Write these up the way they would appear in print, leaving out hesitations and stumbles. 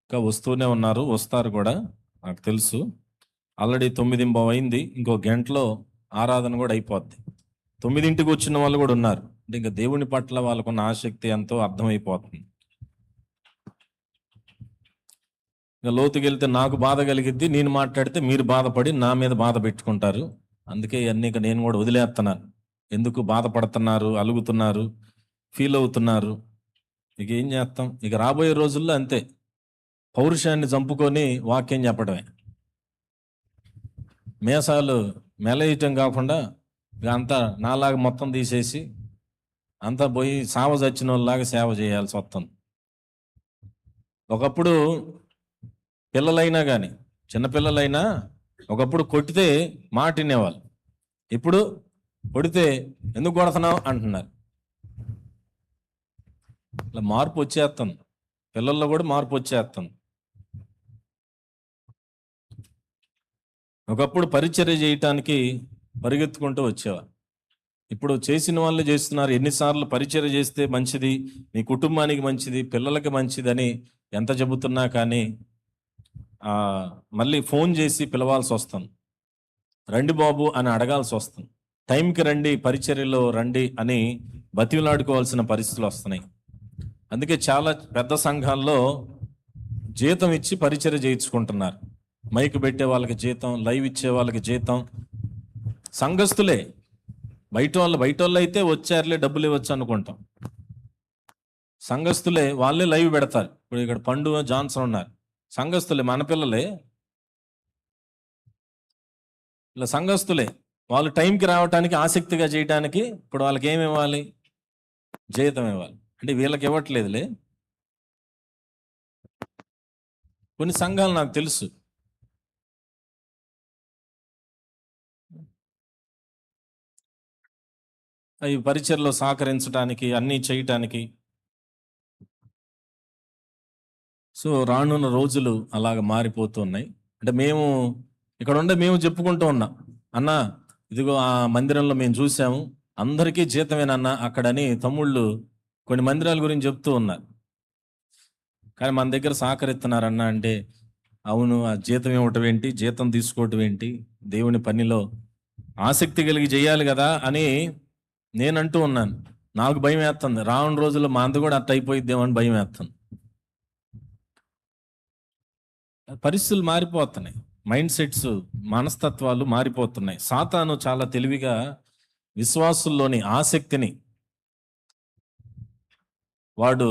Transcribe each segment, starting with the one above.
ఇంకా వస్తూనే ఉన్నారు, వస్తారు కూడా, నాకు తెలుసు. ఆల్రెడీ 9:15 అయింది, ఇంకో గంటలో ఆరాధన కూడా అయిపోద్ది. 9ంటికి వచ్చిన వాళ్ళు కూడా ఉన్నారు. అంటే ఇంకా దేవుని పట్ల వాళ్ళకున్న ఆసక్తి ఎంతో అర్థమైపోతుంది. ఇంకా లోతుకి వెళ్తే నాకు బాధ కలిగిద్ది, నేను మాట్లాడితే మీరు బాధపడి నా మీద బాధ పెట్టుకుంటారు. అందుకే ఇవన్నీ ఇక నేను కూడా వదిలేస్తున్నాను. ఎందుకు బాధపడుతున్నారు, అలుగుతున్నారు, ఫీల్ అవుతున్నారు? ఇక ఏం చేస్తాం? ఇక రాబోయే రోజుల్లో అంతే, పౌరుషాన్ని చంపుకొని వాక్యం చెప్పడమే. మేసాలు మెలయటం కాకుండా ఇక అంతా నాలాగా మొత్తం తీసేసి అంతా పోయి సావ చచ్చిన వాళ్ళలాగా సేవ చేయాల్సి వస్తుంది. ఒకప్పుడు పిల్లలైనా కానీ, చిన్నపిల్లలైనా ఒకప్పుడు కొట్టితే మాట వినేవాళ్ళు. ఇప్పుడు కొడితే ఎందుకు కొడుతున్నావు అంటున్నారు. ఇలా మార్పు వచ్చేస్తుంది, పిల్లల్లో కూడా మార్పు వచ్చేస్తుంది. ఒకప్పుడు పరిచర్య చేయటానికి పరిగెత్తుకుంటూ వచ్చేవారు, ఇప్పుడు చేసిన వాళ్ళే చేస్తున్నారు. ఎన్నిసార్లు పరిచర్య చేస్తే మంచిది, నీ కుటుంబానికి మంచిది, పిల్లలకి మంచిదని ఎంత చెబుతున్నా కానీ మళ్ళీ ఫోన్ చేసి పిలవాల్సి వస్తుంది. రండి బాబు అని అడగాల్సి వస్తుంది. టైంకి రండి, పరిచర్యలో రండి అని బతిలాడుకోవాల్సిన పరిస్థితులు వస్తున్నాయి. అందుకే చాలా పెద్ద సంఘాల్లో జీతం ఇచ్చి పరిచర్య చేయించుకుంటున్నారు. మైక్ పెట్టే వాళ్ళకి జీతం, లైవ్ ఇచ్చే వాళ్ళకి జీతం. సంఘస్థులే, బయట వాళ్ళు అయితే వచ్చారులే డబ్బులు ఇవ్వచ్చు అనుకుంటాం. సంఘస్థులే, వాళ్ళే లైవ్ పెడతారు. ఇప్పుడు ఇక్కడ పండు జాన్సన్ ఉన్నారు, సంఘస్థులే, మన పిల్లలే. ఇలా సంఘస్థులే, వాళ్ళు టైంకి రావటానికి, ఆసక్తిగా చేయటానికి ఇప్పుడు వాళ్ళకి ఏమి ఇవ్వాలి? జీతం ఇవ్వాలి. అంటే వీళ్ళకి ఇవ్వట్లేదులే. కొన్ని సంఘాలు నాకు తెలుసు, అవి పరిచర్లో సహకరించడానికి, అన్నీ చేయటానికి. సో రానున్న రోజులు అలాగ మారిపోతున్నాయి. అంటే మేము చెప్పుకుంటూ ఉన్నాం, అన్న ఇదిగో ఆ మందిరంలో మేము చూసాము, అందరికీ జీతమేనన్నా అక్కడని తమ్ముళ్ళు కొన్ని మందిరాల గురించి చెప్తూ ఉన్నారు. కానీ మన దగ్గర సహకరిస్తున్నారన్న అంటే, అవును, ఆ జీతం ఇవ్వటం ఏంటి, జీతం తీసుకోవటం ఏంటి, దేవుని పనిలో ఆసక్తి కలిగి చేయాలి కదా అని నేను అంటూ ఉన్నాను. నాకు భయం వేస్తుంది, రానున్న రోజుల్లో మా అంత కూడా అట్ట అయిపోయిద్దేమో అని భయం వేస్తుంది. పరిస్థితులు మారిపోతున్నాయి, మైండ్ సెట్స్, మనస్తత్వాలు మారిపోతున్నాయి. సాతాను చాలా తెలివిగా విశ్వాసుల్లోని ఆసక్తిని వాడు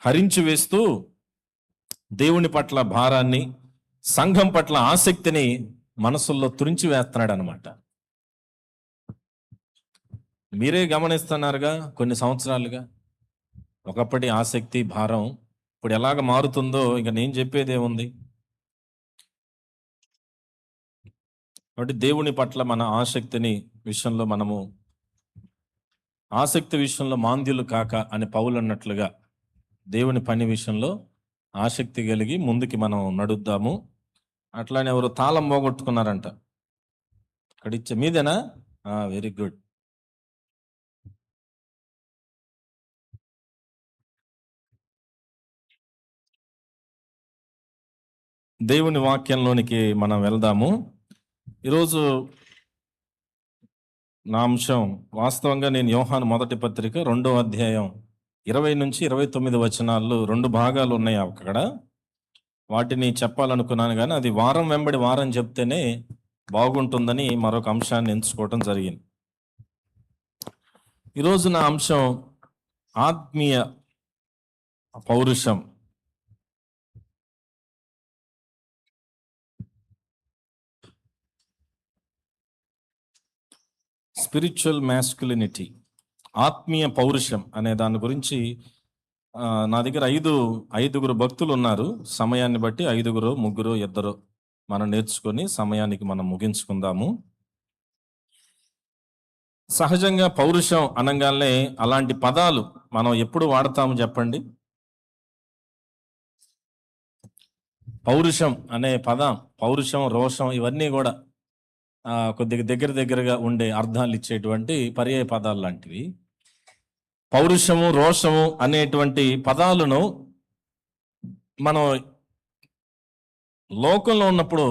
హరించి వేస్తూ దేవుని పట్ల భారాన్ని, సంఘం పట్ల ఆసక్తిని మనసుల్లో తురించి వేస్తున్నాడు అనమాట. మీరే గమనిస్తున్నారుగా, కొన్ని సంవత్సరాలుగా ఒకప్పటి ఆసక్తి, భారం ఇప్పుడు ఎలాగ మారుతుందో ఇక నేను చెప్పేది ఏముంది. కాబట్టి దేవుని పట్ల మన ఆసక్తిని విషయంలో ఆసక్తి విషయంలో మాంద్యులు కాక అని పౌలు అన్నట్లుగా దేవుని పని విషయంలో ఆసక్తి కలిగి ముందుకి మనం నడుద్దాము. అట్లానే ఎవరు తాళం పోగొట్టుకున్నారంట, ఇక్కడ ఇచ్చే మీదేనా? Very good. దేవుని వాక్యంలోనికి మనం వెళ్దాము. ఈరోజు నా అంశం, వాస్తవంగా నేను యోహాను మొదటి పత్రిక 2వ అధ్యాయం 20 నుంచి 29 వచనాలు, 2 భాగాలు ఉన్నాయి అక్కడ. వాటిని చెప్పాలనుకున్నాను కానీ అది వారం వెంబడి వారం చెప్తేనే బాగుంటుందని మరొక అంశాన్ని ఎంచుకోవటం జరిగింది. ఈరోజు నా అంశం ఆత్మీయ పౌరుషం. స్పిరిచువల్ మ్యాస్కులినిటీ, ఆత్మీయ పౌరుషం అనే దాని గురించి నా దగ్గర ఐదుగురు భక్తులు ఉన్నారు. సమయాన్ని బట్టి 5, 3, 2 మనం నేర్చుకొని సమయానికి మనం ముగించుకుందాము. సహజంగా పౌరుషం అనగానే అలాంటి పదాలు మనం ఎప్పుడు వాడతాము చెప్పండి? పౌరుషం అనే పదం, పౌరుషం, రోషం, ఇవన్నీ కూడా కొద్దిగా దగ్గరగా ఉండే అర్థాలు ఇచ్చేటువంటి పర్యాయ పదాలు లాంటివి. పౌరుషము, రోషము అనేటువంటి పదాలను మనం లోకంలో ఉన్నప్పుడు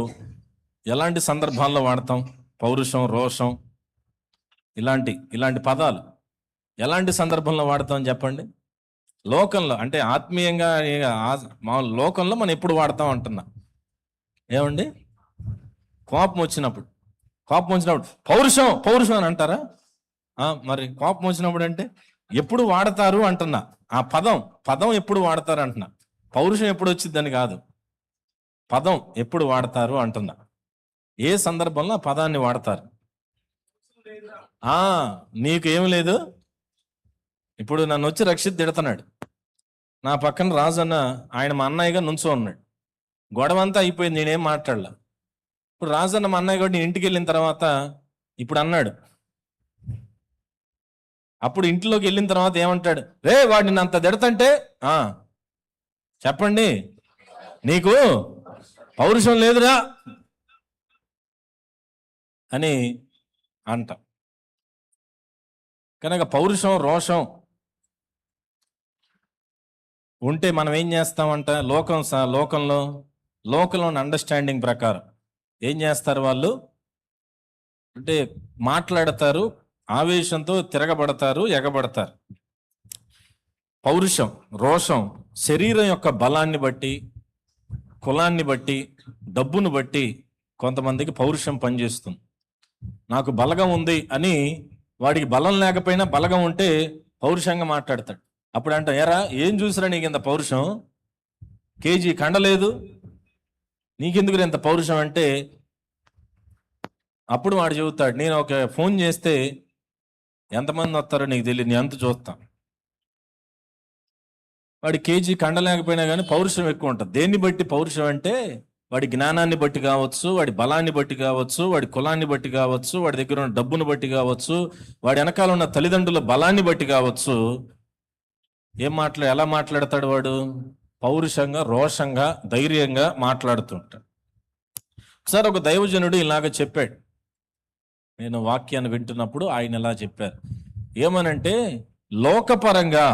ఎలాంటి సందర్భాల్లో వాడతాం? పౌరుషం, రోషం, ఇలాంటి పదాలు ఎలాంటి సందర్భంలో వాడతాం చెప్పండి? లోకంలో అంటే ఆత్మీయంగా మా లోకంలో మనం ఎప్పుడు వాడతాం అంటున్నా. ఏమండి? కోపం వచ్చినప్పుడు పౌరుషం పౌరుషం అని అంటారా? మరి కోపం వచ్చినప్పుడు అంటే ఎప్పుడు వాడతారు అంటున్నా. ఆ పదం ఎప్పుడు వాడతారు అంటున్నా. పౌరుషం ఎప్పుడు వచ్చిందని కాదు, పదం ఎప్పుడు వాడతారు అంటున్నా. ఏ సందర్భంలో ఆ పదాన్ని వాడతారు? నీకు ఏం లేదు. ఇప్పుడు నన్ను వచ్చి రక్షిత్ తిడుతున్నాడు, నా పక్కన రాజన్న, ఆయన మా అన్నయ్యగా నుంచో ఉన్నాడు. గొడవ అంతా అయిపోయింది, నేనేం మాట్లాడలా. ఇప్పుడు రాజన్న మా అన్నయ్య కూడా నేను ఇంటికి వెళ్ళిన తర్వాత ఇప్పుడు అన్నాడు. అప్పుడు ఇంట్లోకి వెళ్ళిన తర్వాత ఏమంటాడు? రే వాడిని అంత తిడతంటే చెప్పండి, నీకు పౌరుషం లేదురా అని అంట. కనుక పౌరుషం, రోషం ఉంటే మనం ఏం చేస్తామంట? లోకంలో అండర్స్టాండింగ్ ప్రకారం ఏం చేస్తారు వాళ్ళు అంటే మాట్లాడతారు, ఆవేశంతో తిరగబడతారు, ఎగబడతారు. పౌరుషం, రోషం శరీరం యొక్క బలాన్ని బట్టి, కులాన్ని బట్టి, డబ్బును బట్టి కొంతమందికి పౌరుషం పనిచేస్తుంది. నాకు బలగం ఉంది అని, వాడికి బలం లేకపోయినా బలగం ఉంటే పౌరుషంగా మాట్లాడతాడు. అప్పుడు అంట, ఎరా ఏం చూసిరా నీకు ఇంత పౌరుషం? కేజీ కండలేదు, నీకెందుకు ఇంత పౌరుషం అంటే అప్పుడు వాడు చెబుతాడు, నేను ఒక ఫోన్ చేస్తే ఎంతమంది వస్తారో నీకు తెలియదు, నేను అంత చూస్తాను. వాడి కేజీ కండలేకపోయినా కానీ పౌరుషం ఎక్కువ ఉంటుంది. దేన్ని బట్టి పౌరుషం అంటే వాడి జ్ఞానాన్ని బట్టి కావచ్చు, వాడి బలాన్ని బట్టి కావచ్చు, వాడి కులాన్ని బట్టి కావచ్చు, వాడి దగ్గర ఉన్న డబ్బును బట్టి కావచ్చు, వాడి వెనకాల ఉన్న తల్లిదండ్రుల బలాన్ని బట్టి కావచ్చు. ఎలా మాట్లాడతాడు వాడు? పౌరుషంగా, రోషంగా, ధైర్యంగా మాట్లాడుతుంటాడు. ఒకసారి ఒక దైవజనుడు ఇలాగ చెప్పాడు. నేను వాక్యాన్ని వింటున్నప్పుడు ఆయన ఇలా చెప్పారు. ఏమనంటే, లోకపరంగా,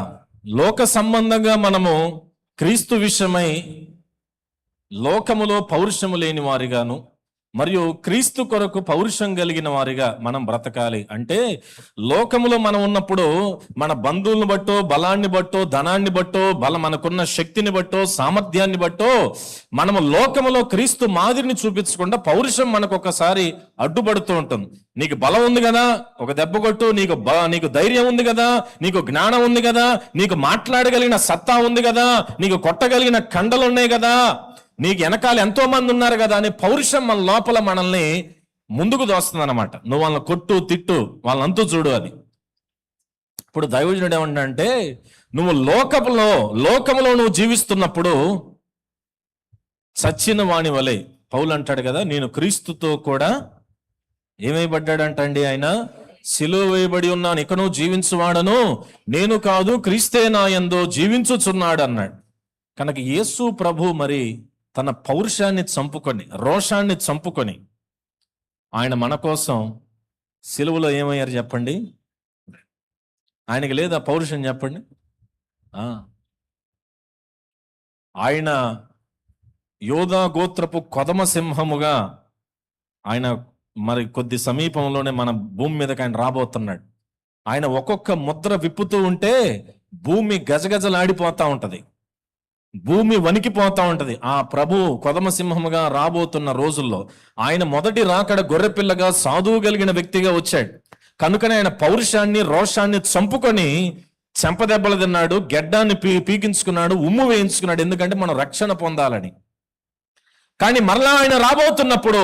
లోక సంబంధంగా మనము క్రీస్తు విషయమై లోకములో పౌరుషము లేని వారిగాను, మరియు క్రీస్తు కొరకు పౌరుషం కలిగిన వారిగా మనం బ్రతకాలి. అంటే లోకములో మనం ఉన్నప్పుడు మన బంధువులను బట్టో, బలాన్ని బట్టో, ధనాన్ని బట్టో, మనకున్న శక్తిని బట్టో, సామర్థ్యాన్ని బట్టో మనము లోకములో క్రీస్తు మాదిరిని చూపించకుండా పౌరుషం మనకు ఒకసారి అడ్డుపడుతూ ఉంటుంది. నీకు బలం ఉంది కదా, ఒక దెబ్బ కొట్టు. నీకు ధైర్యం ఉంది కదా, నీకు జ్ఞానం ఉంది కదా, నీకు మాట్లాడగలిగిన సత్తా ఉంది కదా, నీకు కొట్టగలిగిన కండలు ఉన్నాయి కదా, నీకు వెనకాల ఎంతో మంది ఉన్నారు కదా అని పౌరుషం మన లోపల మనల్ని ముందుకు దోస్తుంది అనమాట. నువ్వు వాళ్ళని కొట్టు, తిట్టు, వాళ్ళంతూ చూడు అది. ఇప్పుడు దైవజనుడు ఏమంటే, నువ్వు లోకములో నువ్వు జీవిస్తున్నప్పుడు చచ్చిన వాణి వలె, పౌలు అంటాడు కదా, నేను క్రీస్తుతో కూడా ఏమైబడ్డాడంటండి ఆయన? సిలువ వేయబడి ఉన్నాను, ఇక నువ్వు జీవించువాడను నేను కాదు, క్రీస్తే నా యందు జీవించుచున్నాడు అన్నాడు. కనుక యేసు ప్రభు మరి తన పౌరుషాన్ని చంపుకొని, రోషాన్ని చంపుకొని ఆయన మన కోసం సిలువలో ఏమయ్యారు చెప్పండి? ఆయనకి లేదా పౌరుషం చెప్పండి? ఆయన యోధా గోత్రపు కొదమ సింహముగా ఆయన మరి కొద్ది సమీపంలోనే మన భూమి మీదకి ఆయన రాబోతున్నాడు. ఆయన ఒక్కొక్క ముద్ర విప్పుతూ ఉంటే భూమి గజగజలాడిపోతా ఉంటది, భూమి వణికిపోతా ఉంటది. ఆ ప్రభు కొదమ సింహముగా రాబోతున్న రోజుల్లో ఆయన మొదటి రాకడ గొర్రెపిల్లగా, సాధువు కలిగిన వ్యక్తిగా వచ్చాడు. కనుకనే ఆయన పౌరుషాన్ని, రోషాన్ని చంపుకొని చెంపదెబ్బలు తిన్నాడు, గెడ్డాన్ని పీకించుకున్నాడు, ఉమ్ము వేయించుకున్నాడు. ఎందుకంటే మనం రక్షణ పొందాలని. కానీ మరలా ఆయన రాబోతున్నప్పుడు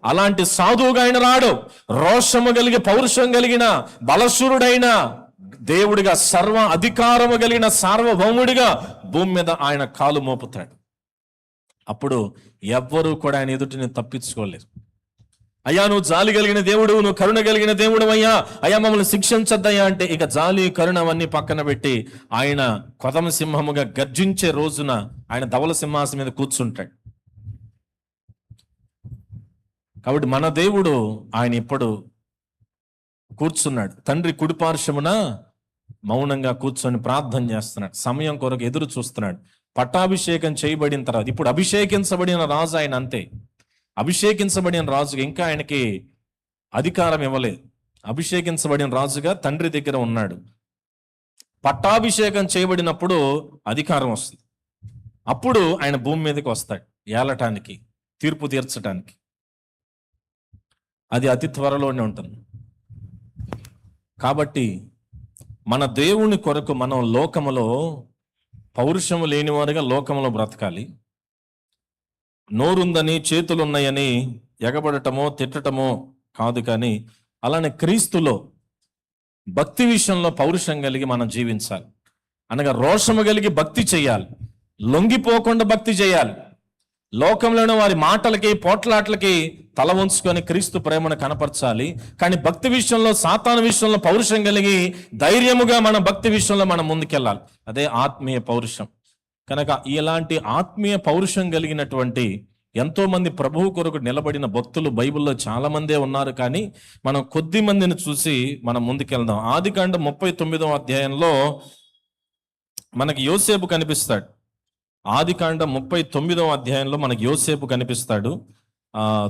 అలాంటి సాధువుగా ఆయన రాడు. రోషము కలిగి, పౌరుషం కలిగిన, బలశూరుడైన దేవుడిగా, సర్వ అధికారము కలిగిన సార్వభౌముడిగా భూమి మీద ఆయన కాలు మోపుతాడు. అప్పుడు ఎవ్వరూ కూడా ఆయన ఎదుటిని తప్పించుకోలేరు. అయ్యా నువ్వు జాలి కలిగిన దేవుడు, నువ్వు కరుణ కలిగిన దేవుడు అయ్యా మమ్మల్ని శిక్షించద్దయ్యా అంటే ఇక జాలి, కరుణ అవన్నీ పక్కన పెట్టి ఆయన కొదమ సింహముగా గర్జించే రోజున ఆయన ధవల సింహాసనం మీద కూర్చుంటాడు. కాబట్టి మన దేవుడు ఆయన ఇప్పుడు కూర్చున్నాడు, తండ్రి కుడిపార్శ్వమున మౌనంగా కూర్చొని ప్రార్థన చేస్తున్నాడు, సమయం కొరకు ఎదురు చూస్తున్నాడు. పట్టాభిషేకం చేయబడిన తర్వాత, ఇప్పుడు అభిషేకించబడిన రాజు ఆయన, అంతే. అభిషేకించబడిన రాజుగా ఇంకా ఆయనకి అధికారం ఇవ్వలేదు. అభిషేకించబడిన రాజుగా తండ్రి దగ్గర ఉన్నాడు. పట్టాభిషేకం చేయబడినప్పుడు అధికారం వస్తుంది. అప్పుడు ఆయన భూమి మీదకి వస్తాడు, ఏలటానికి, తీర్పు తీర్చడానికి. అది అతి త్వరలోనే ఉంటుంది. కాబట్టి మన దేవుని కొరకు మనం లోకములో పౌరుషము లేనివారుగా లోకములో బ్రతకాలి. నోరుందని, చేతులున్నాయని ఎగబడటమో తిట్టటమో కాదు, కానీ అలానే క్రీస్తులో భక్తి విషయంలో పౌరుషం కలిగి మనం జీవించాలి. అనగా రోషము కలిగి భక్తి చేయాలి, లొంగిపోకుండా భక్తి చేయాలి. లోకంలోని వారి మాటలకి, పోట్లాట్లకి తల వంచుకొని క్రీస్తు ప్రేమను కనపరచాలి. కానీ భక్తి విషయంలో, సాతాను విషయంలో పౌరుషం కలిగి ధైర్యముగా మన భక్తి విషయంలో మనం ముందుకెళ్ళాలి. అదే ఆత్మీయ పౌరుషం. కనుక ఇలాంటి ఆత్మీయ పౌరుషం కలిగినటువంటి ఎంతో మంది ప్రభువు కొరకు నిలబడిన భక్తులు బైబిల్లో చాలా మందే ఉన్నారు. కానీ మనం కొద్ది మందిని చూసి మనం ముందుకెళ్దాం. ఆదికాండం 39వ అధ్యాయంలో మనకి యోసేపు కనిపిస్తాడు. ఆదికాండం 39వ అధ్యాయంలో మనకి యోసేపు కనిపిస్తాడు.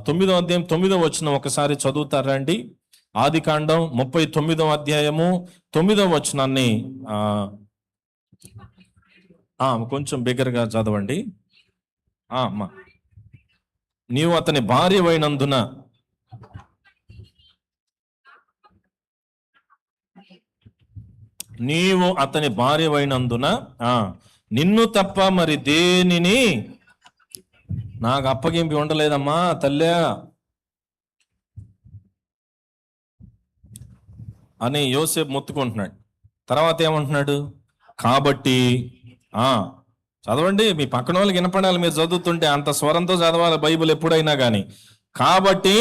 9వ అధ్యాయం 9వ వచనం ఒకసారి చదువుతారండి. ఆదికాండం 39వ అధ్యాయము 9వ వచనాన్ని కొంచెం బిగ్గరగా చదవండి. అమ్మా, నీవు అతని భార్యవైనందున నిన్ను తప్ప మరి దేనిని నాకు అప్పగింపి ఉండలేదమ్మా తల్లి అని యోసేపు మొత్తుకుంటున్నాడు. తర్వాత ఏమంటున్నాడు? కాబట్టి చదవండి, మీ పక్కన వాళ్ళకి వినపడాలి. మీరు చదువుతుంటే అంత స్వరంతో చదవాలి బైబిల్ ఎప్పుడైనా కానీ. కాబట్టి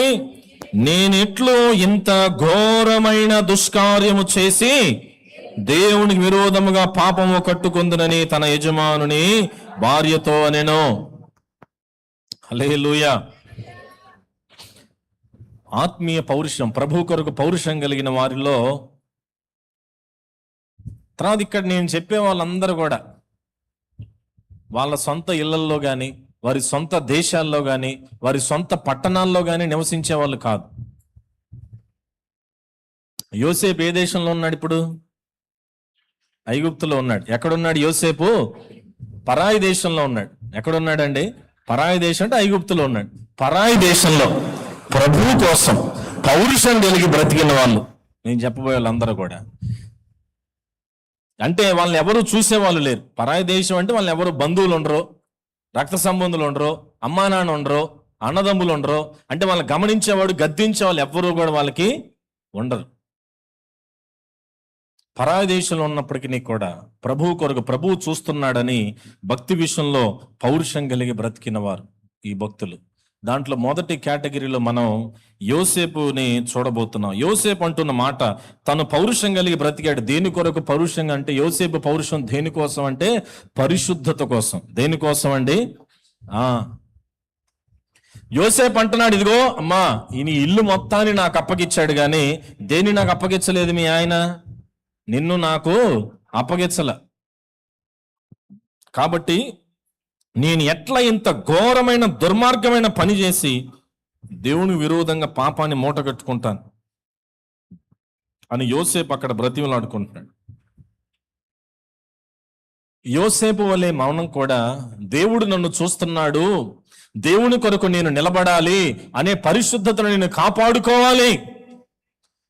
నేనిట్లు ఇంత ఘోరమైన దుష్కార్యము చేసి దేవునికి విరోధముగా పాపము కట్టుకుందునని తన యజమానుని భార్యతో అనెను. హల్లెలూయా. ఆత్మీయ పౌరుషం, ప్రభు కొరకు పౌరుషం కలిగిన వారిలో. తర్వాత ఇక్కడ నేను చెప్పే వాళ్ళందరూ కూడా వాళ్ళ సొంత ఇళ్లల్లో కానీ, వారి సొంత దేశాల్లో కానీ, వారి సొంత పట్టణాల్లో కానీ నివసించే వాళ్ళు కాదు. యోసేపు ఏ దేశంలో ఉన్నాడు? ఇప్పుడు ఐగుప్తులో ఉన్నాడు. ఎక్కడున్నాడు యోసేపు? పరాయి దేశంలో ఉన్నాడు. ఎక్కడున్నాడండి? పరాయి దేశం అంటే ఐగుప్తులో ఉన్నాడు. పరాయి దేశంలో ప్రభువు కోసం పౌరుషం కలిగి బ్రతికిన వాళ్ళు నేను చెప్పబోయే వాళ్ళందరూ కూడా, అంటే వాళ్ళని ఎవరు చూసేవాళ్ళు లేరు. పరాయి దేశం అంటే వాళ్ళని ఎవరు బంధువులు ఉండరు, రక్త సంబంధులు ఉండరు, అమ్మా నాన్న ఉండరు, అన్నదమ్ములు ఉండరు. అంటే వాళ్ళని గమనించేవాడు, గద్దించే వాళ్ళు ఎవ్వరూ కూడా వాళ్ళకి ఉండరు. పరాయి దేశంలో ఉన్నప్పటికీ కూడా ప్రభువు కొరకు, ప్రభువు చూస్తున్నాడని భక్తి విషయంలో పౌరుషం కలిగి బ్రతికిన వారు ఈ భక్తులు. దాంట్లో మొదటి కేటగిరీలో మనం యోసేపుని చూడబోతున్నాం. యోసేపు అంటున్న మాట, తను పౌరుషం కలిగి బ్రతికాడు. దేని కొరకు పౌరుషంగా అంటే, యోసేపు పౌరుషం దేనికోసం అంటే పరిశుద్ధత కోసం. దేనికోసం అండి? యోసేపు అంటున్నాడు, ఇదిగో అమ్మా, ఈ ఇల్లు మొత్తాన్ని నాకు అప్పగిచ్చాడు, కానీ దేన్ని నాకు అప్పగించలేదు మీ ఆయన, నిన్ను నాకు అప్పగించల. కాబట్టి నేను ఎట్లా ఇంత ఘోరమైన దుర్మార్గమైన పని చేసి దేవుని విరోధంగా పాపాన్ని మూటగట్టుకుంటాను అని యోసేపు అక్కడ బ్రతిమలాడుకుంటున్నాడు. యోసేపు వలె మౌనం కూడా, దేవుడు నన్ను చూస్తున్నాడు, దేవుని కొరకు నేను నిలబడాలి అనే పరిశుద్ధతను నేను కాపాడుకోవాలి,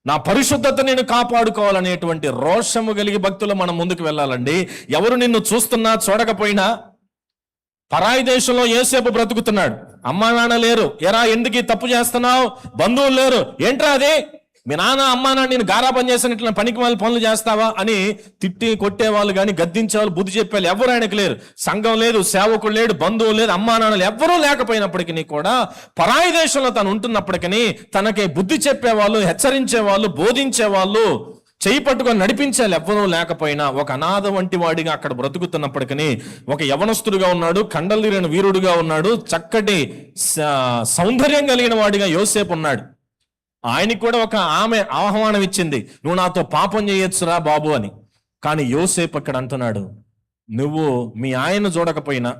నా పరిశుద్ధత నేను కాపాడుకోవాలనేటువంటి రోషము కలిగి భక్తులు మనం ముందుకు వెళ్ళాలండి. ఎవరు నిన్ను చూస్తున్నా చూడకపోయినా, పరాయి దేశంలో యోసేపు బ్రతుకుతున్నాడు. అమ్మా నాన్న లేరు. ఎరా ఎందుకు తప్పు చేస్తున్నావు? బంధువులు లేరు. ఏంట్రా అదే, మీ నాన్న అమ్మా నాన్న నేను గారాబం చేసిన ఇట్లా పనికి వాళ్ళ పనులు చేస్తావా అని తిట్టి కొట్టేవాళ్ళు కానీ, గద్దించేవాళ్ళు, బుద్ధి చెప్పేవాళ్ళు ఎవరు ఆయనకు లేరు. సంఘం లేదు, సేవకుడు లేడు, బంధువులు లేదు, అమ్మా నాన్నలు ఎవరూ లేకపోయినప్పటికీ కూడా, పరాయి దేశంలో తను ఉంటున్నప్పటికీ తనకి బుద్ధి చెప్పేవాళ్ళు, హెచ్చరించేవాళ్ళు, బోధించేవాళ్ళు, చేయి పట్టుకొని నడిపించాలి ఎవ్వరూ లేకపోయినా, ఒక అనాథ వంటి వాడిగా అక్కడ బ్రతుకుతున్నప్పటికీ, ఒక యవనస్తుడుగా ఉన్నాడు, కండలిరిన వీరుడుగా ఉన్నాడు, చక్కటి సౌందర్యం కలిగిన వాడిగా యోసేపు ఉన్నాడు. ఆయనకి కూడా ఒక ఆమె ఆహ్వానం ఇచ్చింది, నువ్వు నాతో పాపం చేయొచ్చురా బాబు అని. కానీ యోసేపు అక్కడ అంటున్నాడు, నువ్వు మీ ఆయన చూడకపోయినా,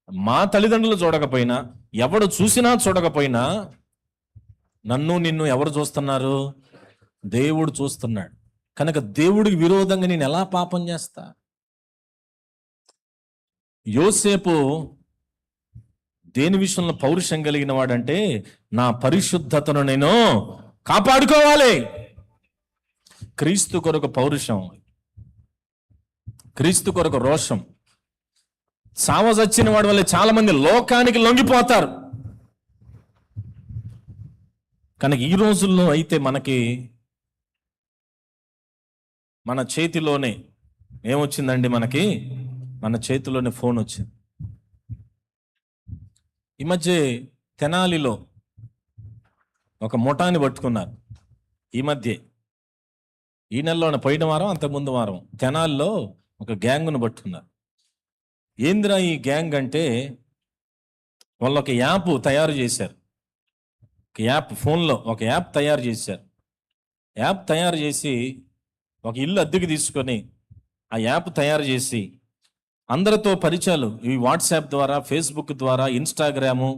మా తల్లిదండ్రులు చూడకపోయినా, ఎవడు చూసినా చూడకపోయినా నన్ను నిన్ను ఎవరు చూస్తున్నారు? దేవుడు చూస్తున్నాడు. కనుక దేవుడికి విరోధంగా నేను ఎలా పాపం చేస్తా? యోసేపు దేని విషయంలో పౌరుషం కలిగిన వాడంటే, నా పరిశుద్ధతను నేను కాపాడుకోవాలి. క్రీస్తు కొరకు పౌరుషం, క్రీస్తు కొరకు రోషం. సావజచ్చిన వాడి వల్ల చాలా మంది లోకానికి లొంగిపోతారు. కనుక ఈ రోజుల్లో అయితే మనకి మన చేతిలోనే ఏమొచ్చిందండి? మన చేతిలోనే ఫోన్ వచ్చింది. ఈ మధ్య తెనాలిలో ఒక ముఠాని పట్టుకున్నారు. ఈ నెలలోనే, పోయిన వారం అంతకుముందు వారం తెనాలిలో ఒక గ్యాంగ్ను పట్టుకున్నారు. ఏందిరా ఈ గ్యాంగ్ అంటే, వాళ్ళు ఒక యాప్ తయారు చేశారు. ఫోన్లో ఒక యాప్ తయారు చేశారు. యాప్ తయారు చేసి ఒక ఇల్లు అద్దెకి తీసుకొని ఆ యాప్ తయారు చేసి అందరితో పరిచయాలు, ఈ వాట్సాప్ ద్వారా, ఫేస్బుక్ ద్వారా, ఇన్స్టాగ్రాము,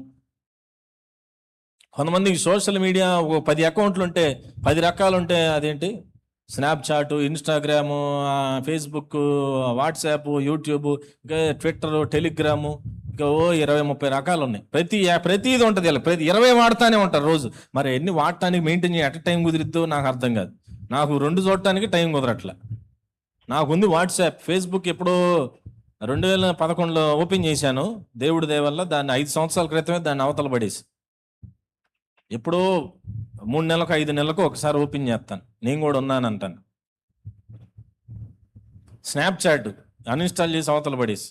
కొంతమందికి సోషల్ మీడియా 10 అకౌంట్లు ఉంటే 10 రకాలు ఉంటే, అదేంటి Snapchat, Instagram, Facebook, WhatsApp, YouTube, ఇంకా ట్విట్టర్, టెలిగ్రాము, ఇంకా 20-30 రకాలు ఉన్నాయి. ప్రతిది ఉంటుంది. ప్రతి 20 వాడుతూనే ఉంటారు రోజు. మరి ఎన్ని వాడటానికి మెయింటైన్ చేయ టైం కుదిరిద్దో నాకు అర్థం కాదు. నాకు 2 చూడటానికి టైం కుదరట్ల. నాకు ఉంది వాట్సాప్. ఫేస్బుక్ ఎప్పుడో 2011లో ఓపెన్ చేశాను. దేవుడి దయ వల్ల దాన్ని 5 సంవత్సరాల క్రితమే దాన్ని అవతల పడేసి, ఎప్పుడో 3 నెలలకు 5 నెలలకు ఒకసారి ఓపెన్ చేస్తాను. నేను కూడా ఉన్నానంటాను. స్నాప్చాట్ అన్ఇన్స్టాల్ చేసి అవతల పడేసి,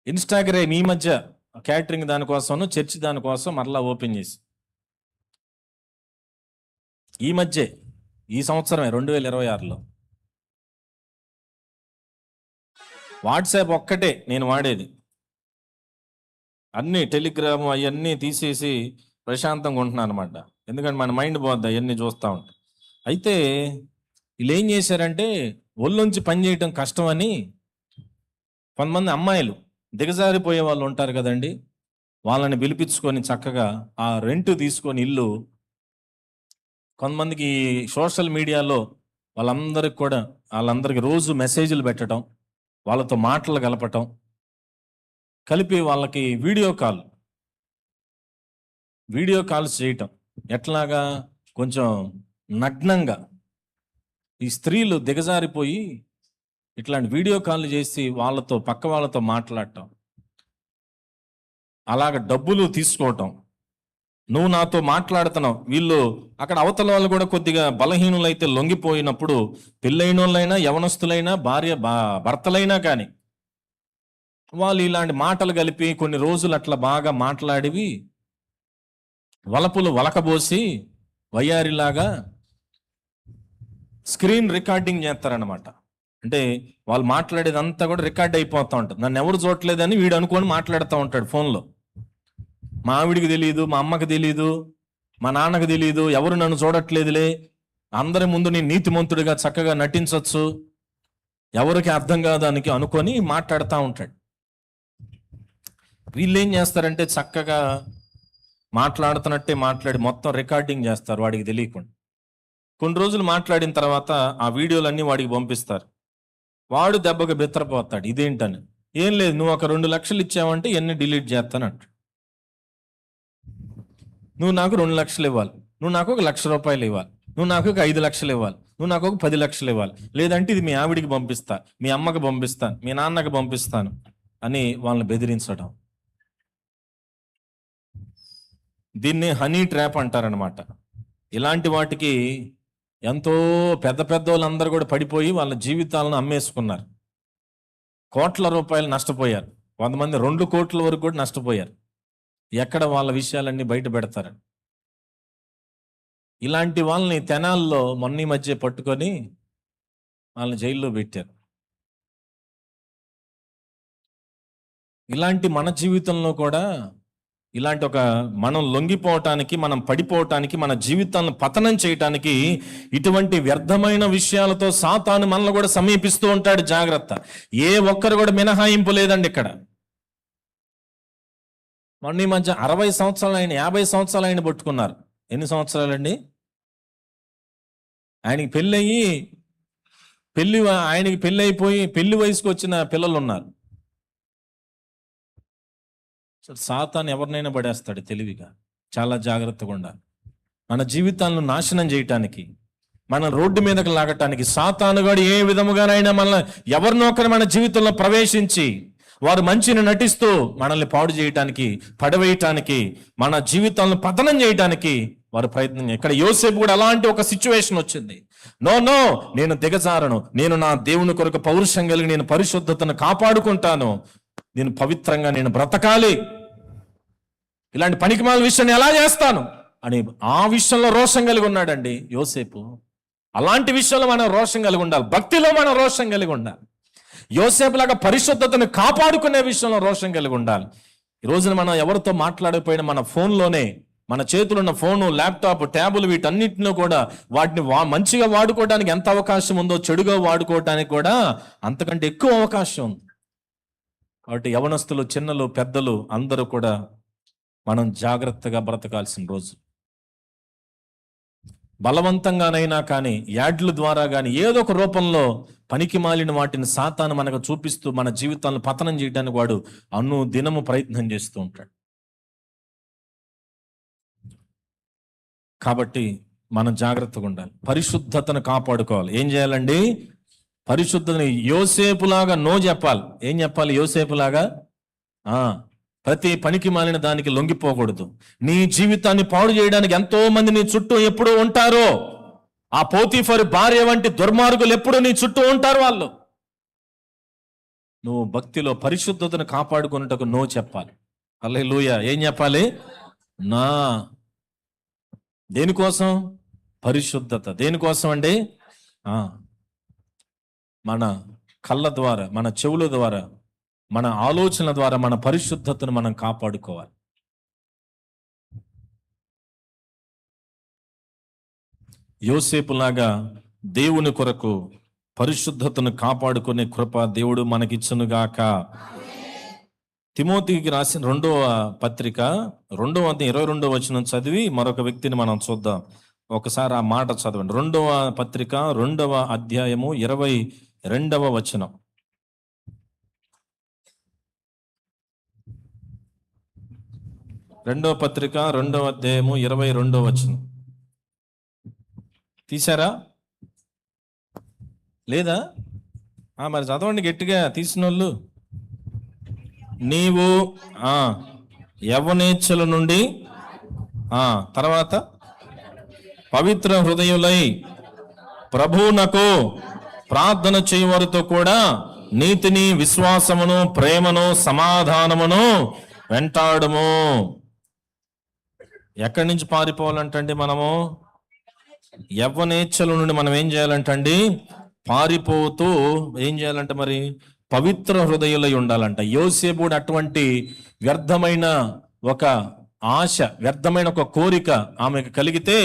ఇన్స్టాగ్రామ్ ఈ మధ్య క్యాటరింగ్ దానికోసం, చర్చ్ దానికోసం మరలా ఓపెన్ చేసి, ఈ సంవత్సరమే 2026లో వాట్సాప్ ఒక్కటే నేను వాడేది. అన్నీ టెలిగ్రామ్ అవన్నీ తీసేసి ప్రశాంతంగా ఉంటున్నాను అనమాట. ఎందుకంటే మన మైండ్ పోద్ది అవన్నీ చూస్తూ ఉంటాం. అయితే వీళ్ళు ఏం చేశారంటే, ఒళ్ళొంచి పని చేయటం కష్టమని కొంతమంది అమ్మాయిలు దిగజారిపోయే వాళ్ళు ఉంటారు కదండి, వాళ్ళని పిలిపించుకొని చక్కగా ఆ రెంట్ తీసుకొని ఇల్లు, కొంతమందికి సోషల్ మీడియాలో వాళ్ళందరికీ రోజు మెసేజ్లు పెట్టడం, వాళ్ళతో మాటలు కలపటం, కలిపి వాళ్ళకి వీడియో కాల్స్ చేయటం. ఎట్లాగా? కొంచెం నగ్నంగా ఈ స్త్రీలు దిగజారిపోయి ఇట్లాంటి వీడియో కాల్ చేసి పక్క వాళ్ళతో మాట్లాడటం, అలాగ డబ్బులు తీసుకోవటం. నువ్వు నాతో మాట్లాడుతున్నావు. వీళ్ళు అక్కడ అవతల వాళ్ళు కూడా కొద్దిగా బలహీనులైతే లొంగిపోయినప్పుడు, పెళ్ళైన వాళ్ళైనా, యవనస్తులైనా, భర్తలైనా కానీ వాళ్ళు ఇలాంటి మాటలు కలిపి కొన్ని రోజులు అట్లా బాగా మాట్లాడివి వలపులు వలకబోసి వయ్యారిలాగా స్క్రీన్ రికార్డింగ్ చేస్తారనమాట. అంటే వాళ్ళు మాట్లాడేదంతా కూడా రికార్డ్ అయిపోతూ ఉంటుంది. నన్ను ఎవరు చూడలేదని వీడు అనుకొని మాట్లాడుతూ ఉంటాడు ఫోన్లో. మా ఆవిడికి తెలియదు, మా అమ్మకి తెలియదు, మా నాన్నకు తెలియదు, ఎవరు నన్ను చూడట్లేదులే, అందరి ముందు నేను నీతిమంతుడిగా చక్కగా నటించవచ్చు, ఎవరికి అర్థం కాదానికి అనుకొని మాట్లాడుతూ ఉంటాడు. వీళ్ళు ఏం చేస్తారంటే, చక్కగా మాట్లాడుతున్నట్టే మాట్లాడి మొత్తం రికార్డింగ్ చేస్తారు వాడికి తెలియకుండా. కొన్ని రోజులు మాట్లాడిన తర్వాత ఆ వీడియోలన్నీ వాడికి పంపిస్తారు. వాడు దెబ్బకి బెత్తరపోతాడు. ఇదేంటని. ఏం లేదు, నువ్వు ఒక 2 లక్షలు ఇచ్చావంటే ఎన్ని డిలీట్ చేస్తానంట. నువ్వు నాకు 2 లక్షలు ఇవ్వాలి, నువ్వు నాకు 1 లక్ష రూపాయలు ఇవ్వాలి, నువ్వు నాకు 5 లక్షలు ఇవ్వాలి, నువ్వు నాకు 10 లక్షలు ఇవ్వాలి, లేదంటే ఇది మీ ఆవిడికి పంపిస్తా, మీ అమ్మకి పంపిస్తాను, మీ నాన్నకి పంపిస్తాను అని వాళ్ళని బెదిరించడం. దీన్ని హనీ ట్రాప్ అంటారనమాట. ఇలాంటి వాటికి ఎంతో పెద్ద వాళ్ళందరూ కూడా పడిపోయి వాళ్ళ జీవితాలను అమ్మేసుకున్నారు. కోట్ల రూపాయలు నష్టపోయారు. కొంతమంది 2 కోట్ల వరకు కూడా నష్టపోయారు. ఎక్కడ వాళ్ళ విషయాలన్నీ బయట పెడతారు. ఇలాంటి వాళ్ళని తెనాల్లో మొన్న మధ్య పట్టుకొని వాళ్ళని జైల్లో పెట్టారు. ఇలాంటి మన జీవితంలో కూడా ఇలాంటి ఒక మనం లొంగిపోవటానికి, మనం పడిపోవటానికి, మన జీవితాలను పతనం చేయటానికి ఇటువంటి వ్యర్థమైన విషయాలతో సాతాను మనల్ని కూడా సమీపిస్తూ ఉంటాడు. జాగ్రత్త. ఏ ఒక్కరు కూడా మినహాయింపు లేదండి ఇక్కడ. మొన్న ఈ మధ్య 60 సంవత్సరాలు ఆయన, 50 సంవత్సరాలు ఆయన పట్టుకున్నారు. ఎన్ని సంవత్సరాలండి ఆయనకి పెళ్ళయి? ఆయనకి పెళ్ళి అయిపోయి పెళ్లి వయసుకు వచ్చిన పిల్లలు ఉన్నారు. సాతాను ఎవరినైనా పడేస్తాడు తెలివిగా. చాలా జాగ్రత్తగా ఉండాలి. మన జీవితాలను నాశనం చేయటానికి, మన రోడ్డు మీదకి లాగటానికి సాతానుగాడు ఏ విధముగానైనా మనల్ని ఎవరినొకరు మన జీవితంలో ప్రవేశించి వారు మంచిని నటిస్తూ మనల్ని పాడు చేయటానికి, పడవేయటానికి, మన జీవితాలను పతనం చేయటానికి వారు ప్రయత్నం. ఇక్కడ యోసేపు కూడా అలాంటి ఒక సిచ్యువేషన్ వచ్చింది. నో, నేను దిగజారను, నేను నా దేవుని కొరకు పౌరుషం కలిగి నేను పరిశుద్ధతను కాపాడుకుంటాను, నేను పవిత్రంగా నేను బ్రతకాలి, ఇలాంటి పనికిమాల విషయాన్ని ఎలా చేస్తాను అని ఆ విషయంలో రోషం కలిగి ఉన్నాడండి యోసేపు. అలాంటి విషయంలో మనం రోషం కలిగి ఉండాలి. భక్తిలో మనం రోషం కలిగి ఉండాలి. యోసేపు లాగా పరిశుద్ధతను కాపాడుకునే విషయంలో రోషం కలిగి ఉండాలి. ఈ రోజున మనం ఎవరితో మాట్లాడకపోయినా మన ఫోన్లోనే, మన చేతులు ఉన్న ఫోను, ల్యాప్టాప్, ట్యాబులు, వీటన్నిటిలో కూడా వాటిని మంచిగా వాడుకోవడానికి ఎంత అవకాశం ఉందో చెడుగా వాడుకోవడానికి కూడా అంతకంటే ఎక్కువ అవకాశం ఉంది. కాబట్టి యవనస్తులు, చిన్నలు, పెద్దలు అందరూ కూడా మనం జాగ్రత్తగా బ్రతకాల్సిన రోజు. బలవంతంగానైనా కానీ, యాడ్ల ద్వారా కానీ, ఏదో ఒక రూపంలో పనికి మాలిన వాటిని సాతాను మనకు చూపిస్తూ మన జీవితాలను పతనం చేయడానికి వాడు దినము ప్రయత్నం చేస్తూ ఉంటాడు. కాబట్టి మనం జాగ్రత్తగా ఉండాలి. పరిశుద్ధతను కాపాడుకోవాలి. ఏం చేయాలండి? పరిశుద్ధతని యోసేపులాగా నో చెప్పాలి. ఏం చెప్పాలి? యోసేపులాగా ప్రతి పనికి మాలిన దానికి లొంగిపోకూడదు. నీ జీవితాన్ని పాడు చేయడానికి ఎంతో మంది నీ చుట్టూ ఎప్పుడూ ఉంటారో. ఆ పోతీఫరు భార్య వంటి దుర్మార్గులు ఎప్పుడు నీ చుట్టూ ఉంటారు. వాళ్ళు నువ్వు భక్తిలో పరిశుద్ధతను కాపాడుకున్నట్టుకు నో చెప్పాలి. హల్లెలూయా. ఏం చెప్పాలి? నా దేనికోసం? పరిశుద్ధత. దేనికోసం అండి? మన కళ్ళ ద్వారా, మన చెవుల ద్వారా, మన ఆలోచనల ద్వారా మన పరిశుద్ధతను మనం కాపాడుకోవాలి. యోసేపులాగా దేవుని కొరకు పరిశుద్ధతను కాపాడుకునే కృప దేవుడు మనకిచ్చునుగాక. తిమోతికి రాసిన 2వ పత్రిక 2వ అధ్యాయం 22వ వచనం చదివి మరొక వ్యక్తిని మనం చూద్దాం. ఒకసారి ఆ మాట చదవండి. 2వ పత్రిక 2వ అధ్యాయము 22వ వచనం. రెండవ పత్రిక 2వ అధ్యాయము 22వ వచనం. తీశారా? లేదా? మరి చదవండి గట్టిగా, తీసిన వాళ్ళు. నీవు యవ్వనేచ్ఛల నుండి తర్వాత పవిత్ర హృదయులై ప్రభువునకు ప్రార్థన చేయవారితో కూడా నీతిని, విశ్వాసమును, ప్రేమను, సమాధానమును వెంటాడము. ఎక్కడి నుంచి పారిపోవాలంటండి? మనము యవ్వనేచ్ఛల నుండి మనం ఏం చేయాలంటండి? పారిపోతూ ఏం చేయాలంట? మరి పవిత్ర హృదయులై ఉండాలంట. యోసేపు అటువంటి వ్యర్థమైన ఒక ఆశ, వ్యర్థమైన ఒక కోరిక ఆమెకు కలిగితే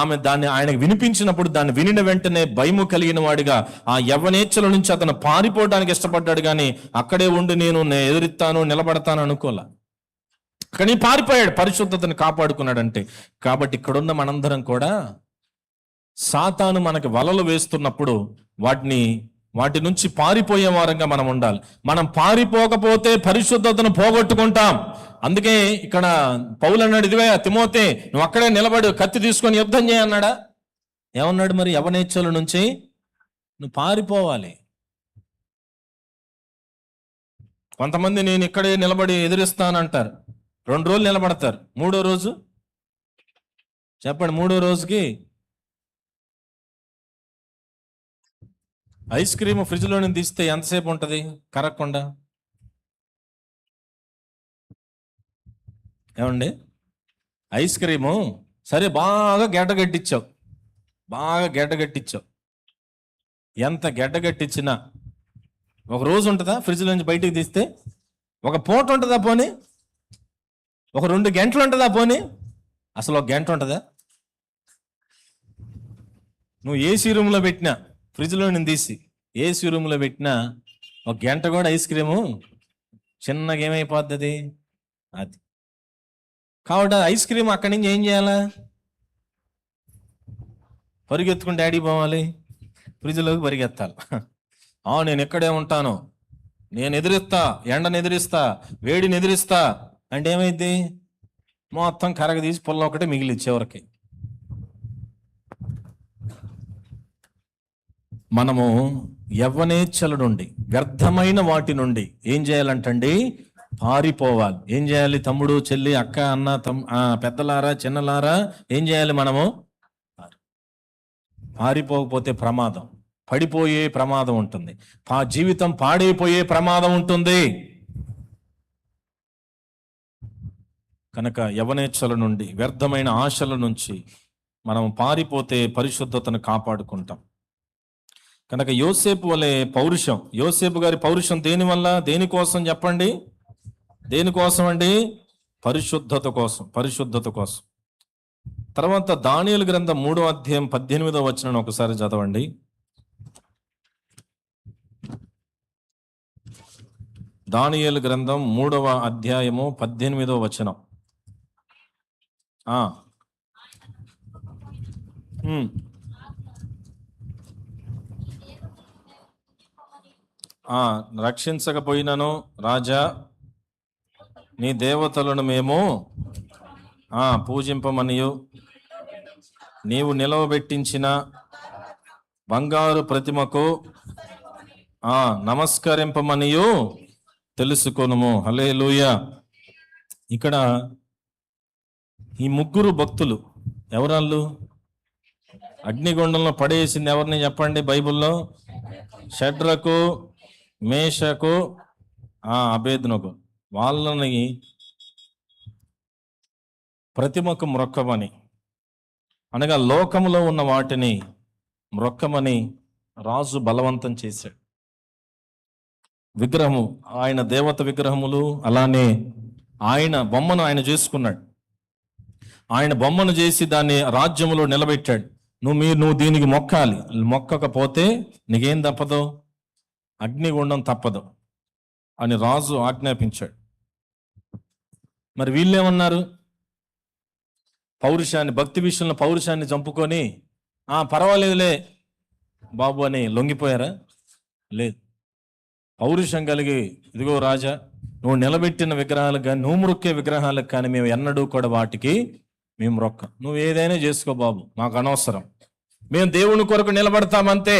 ఆమె దాన్ని ఆయనకు వినిపించినప్పుడు దాన్ని వినిన వెంటనే భయము కలిగిన వాడిగా ఆ యవ్వనేచ్ఛల నుంచి అతను పారిపోవడానికి ఇష్టపడ్డాడు. కానీ అక్కడే ఉండి నేను ఎదురిస్తాను, నిలబడతాను అనుకోలే. కానీ పారిపోయాడు, పరిశుద్ధతను కాపాడుకున్నాడంటే. కాబట్టి ఇక్కడున్న మనందరం కూడా సాతాను మనకి వలలు వేస్తున్నప్పుడు వాటి నుంచి పారిపోయే వారంగా మనం ఉండాలి. మనం పారిపోకపోతే పరిశుద్ధతను పోగొట్టుకుంటాం. అందుకే ఇక్కడ పౌలు అన్నాడు, ఇదివే తిమోతే, నువ్వు అక్కడే నిలబడి కత్తి తీసుకొని యుద్ధం చేయన్నాడా? ఏమన్నాడు? మరి యవ్వనేచ్ఛల నుంచి నువ్వు పారిపోవాలి. కొంతమంది నేను ఇక్కడే నిలబడి ఎదిరిస్తానంటారు. 2 రోజులు నిలబడతారు. 3వ రోజు చెప్పండి, 3వ రోజుకి ఐస్ క్రీమ్ ఫ్రిడ్జ్లో నుంచి తీస్తే ఎంతసేపు ఉంటుంది కరగకుండా? ఏమండి? ఐస్ క్రీము సరే బాగా గడ్డగట్టించావు, ఎంత గడ్డగట్టించినా ఒక రోజు ఉంటుందా? ఫ్రిడ్జ్లో నుంచి బయటికి తీస్తే ఒక పూట ఉంటుందా? పోనీ ఒక 2 గంటలు ఉంటుందా పోనీ? అసలు 1 గంట ఉంటుందా? నువ్వు ఏసీ రూమ్లో పెట్టినా, ఫ్రిడ్జ్లో నేను తీసి ఏసీ రూమ్లో పెట్టినా 1 గంట కూడా ఐస్ క్రీము చిన్నగా ఏమైపోద్ది అది. కాబట్టి ఐస్ క్రీమ్ అక్కడి నుంచి ఏం చేయాలా? పరిగెత్తుకుని డాడీ పోవాలి, ఫ్రిడ్జ్లోకి పరిగెత్తాలి. నేను ఇక్కడే ఉంటాను, నేను ఎదిరిస్తా, ఎండను ఎదిరిస్తా, వేడిని ఎదిరిస్తా అంటే ఏమైంది? మొత్తం కరగ తీసి పుల్ల ఒకటే మిగిలి చివరికి. మనము యవ్వనేచ్ఛల నుండి, వ్యర్థమైన వాటి నుండి ఏం చేయాలంటండి? పారిపోవాలి. ఏం చేయాలి? తమ్ముడు, చెల్లి, అక్క, అన్న, పెద్దలారా, చిన్నలారా, ఏం చేయాలి? మనము పారిపోకపోతే ప్రమాదం, పడిపోయే ప్రమాదం ఉంటుంది, జీవితం పాడైపోయే ప్రమాదం ఉంటుంది. కనుక యవ్వనేచ్ఛల నుండి, వ్యర్థమైన ఆశల నుంచి మనం పారిపోతే పరిశుద్ధతను కాపాడుకుంటాం. కనుక యోసేపు వలె పౌరుషం, యోసేపు గారి పౌరుషం దేనివల్ల, దేనికోసం చెప్పండి? దేనికోసం అండి? పరిశుద్ధత కోసం, పరిశుద్ధత కోసం. తర్వాత దానియేలు గ్రంథం 3వ అధ్యాయం 18వ వచనం ఒకసారి చదవండి. దానియేలు గ్రంథం 3వ అధ్యాయము 18వ వచనం. రక్షించకపోయినను రాజా, నీ దేవతలను మేము పూజింపమనియు, నీవు నిలవబెట్టించిన బంగారు ప్రతిమకు నమస్కరింపమనియు తెలుసుకొనుము. హల్లెలూయా. ఇక్కడ ఈ 3 భక్తులు ఎవరాళ్ళు? అగ్నిగుండంలో పడేసింది ఎవరిని చెప్పండి బైబిల్లో? షడ్రకు, మేషకు, అబేద్నెగో. వాళ్ళని ప్రతిమకు మ్రొక్కమని, అనగా లోకములో ఉన్న వాటిని మ్రొక్కమని రాజు బలవంతం చేశాడు. విగ్రహము, ఆయన దేవత విగ్రహములు, అలానే ఆయన బొమ్మను ఆయన చేసుకున్నాడు. ఆయన బొమ్మను చేసి దాన్ని రాజ్యములో నిలబెట్టాడు. నువ్వు దీనికి మొక్కాలి, మొక్కకపోతే నీకేం తప్పదు? అగ్నిగుండం తప్పదు అని రాజు ఆజ్ఞాపించాడు. మరి వీళ్ళేమన్నారు? పౌరుషాన్ని, భక్తి విషయంలో పౌరుషాన్ని చంపుకొని పర్వాలేదులే బాబు అని లొంగిపోయారా? లేదు. పౌరుషం కలిగి, ఇదిగో రాజా, నువ్వు నిలబెట్టిన విగ్రహాలకు కానీ, నువ్వు మొక్కే విగ్రహాలకు కానీ మేము ఎన్నడూ కూడా వాటికి మేము మొక్క. నువ్వు ఏదైనా చేసుకో బాబు, మాకు అనవసరం. మేము దేవుని కొరకు నిలబడతామంతే.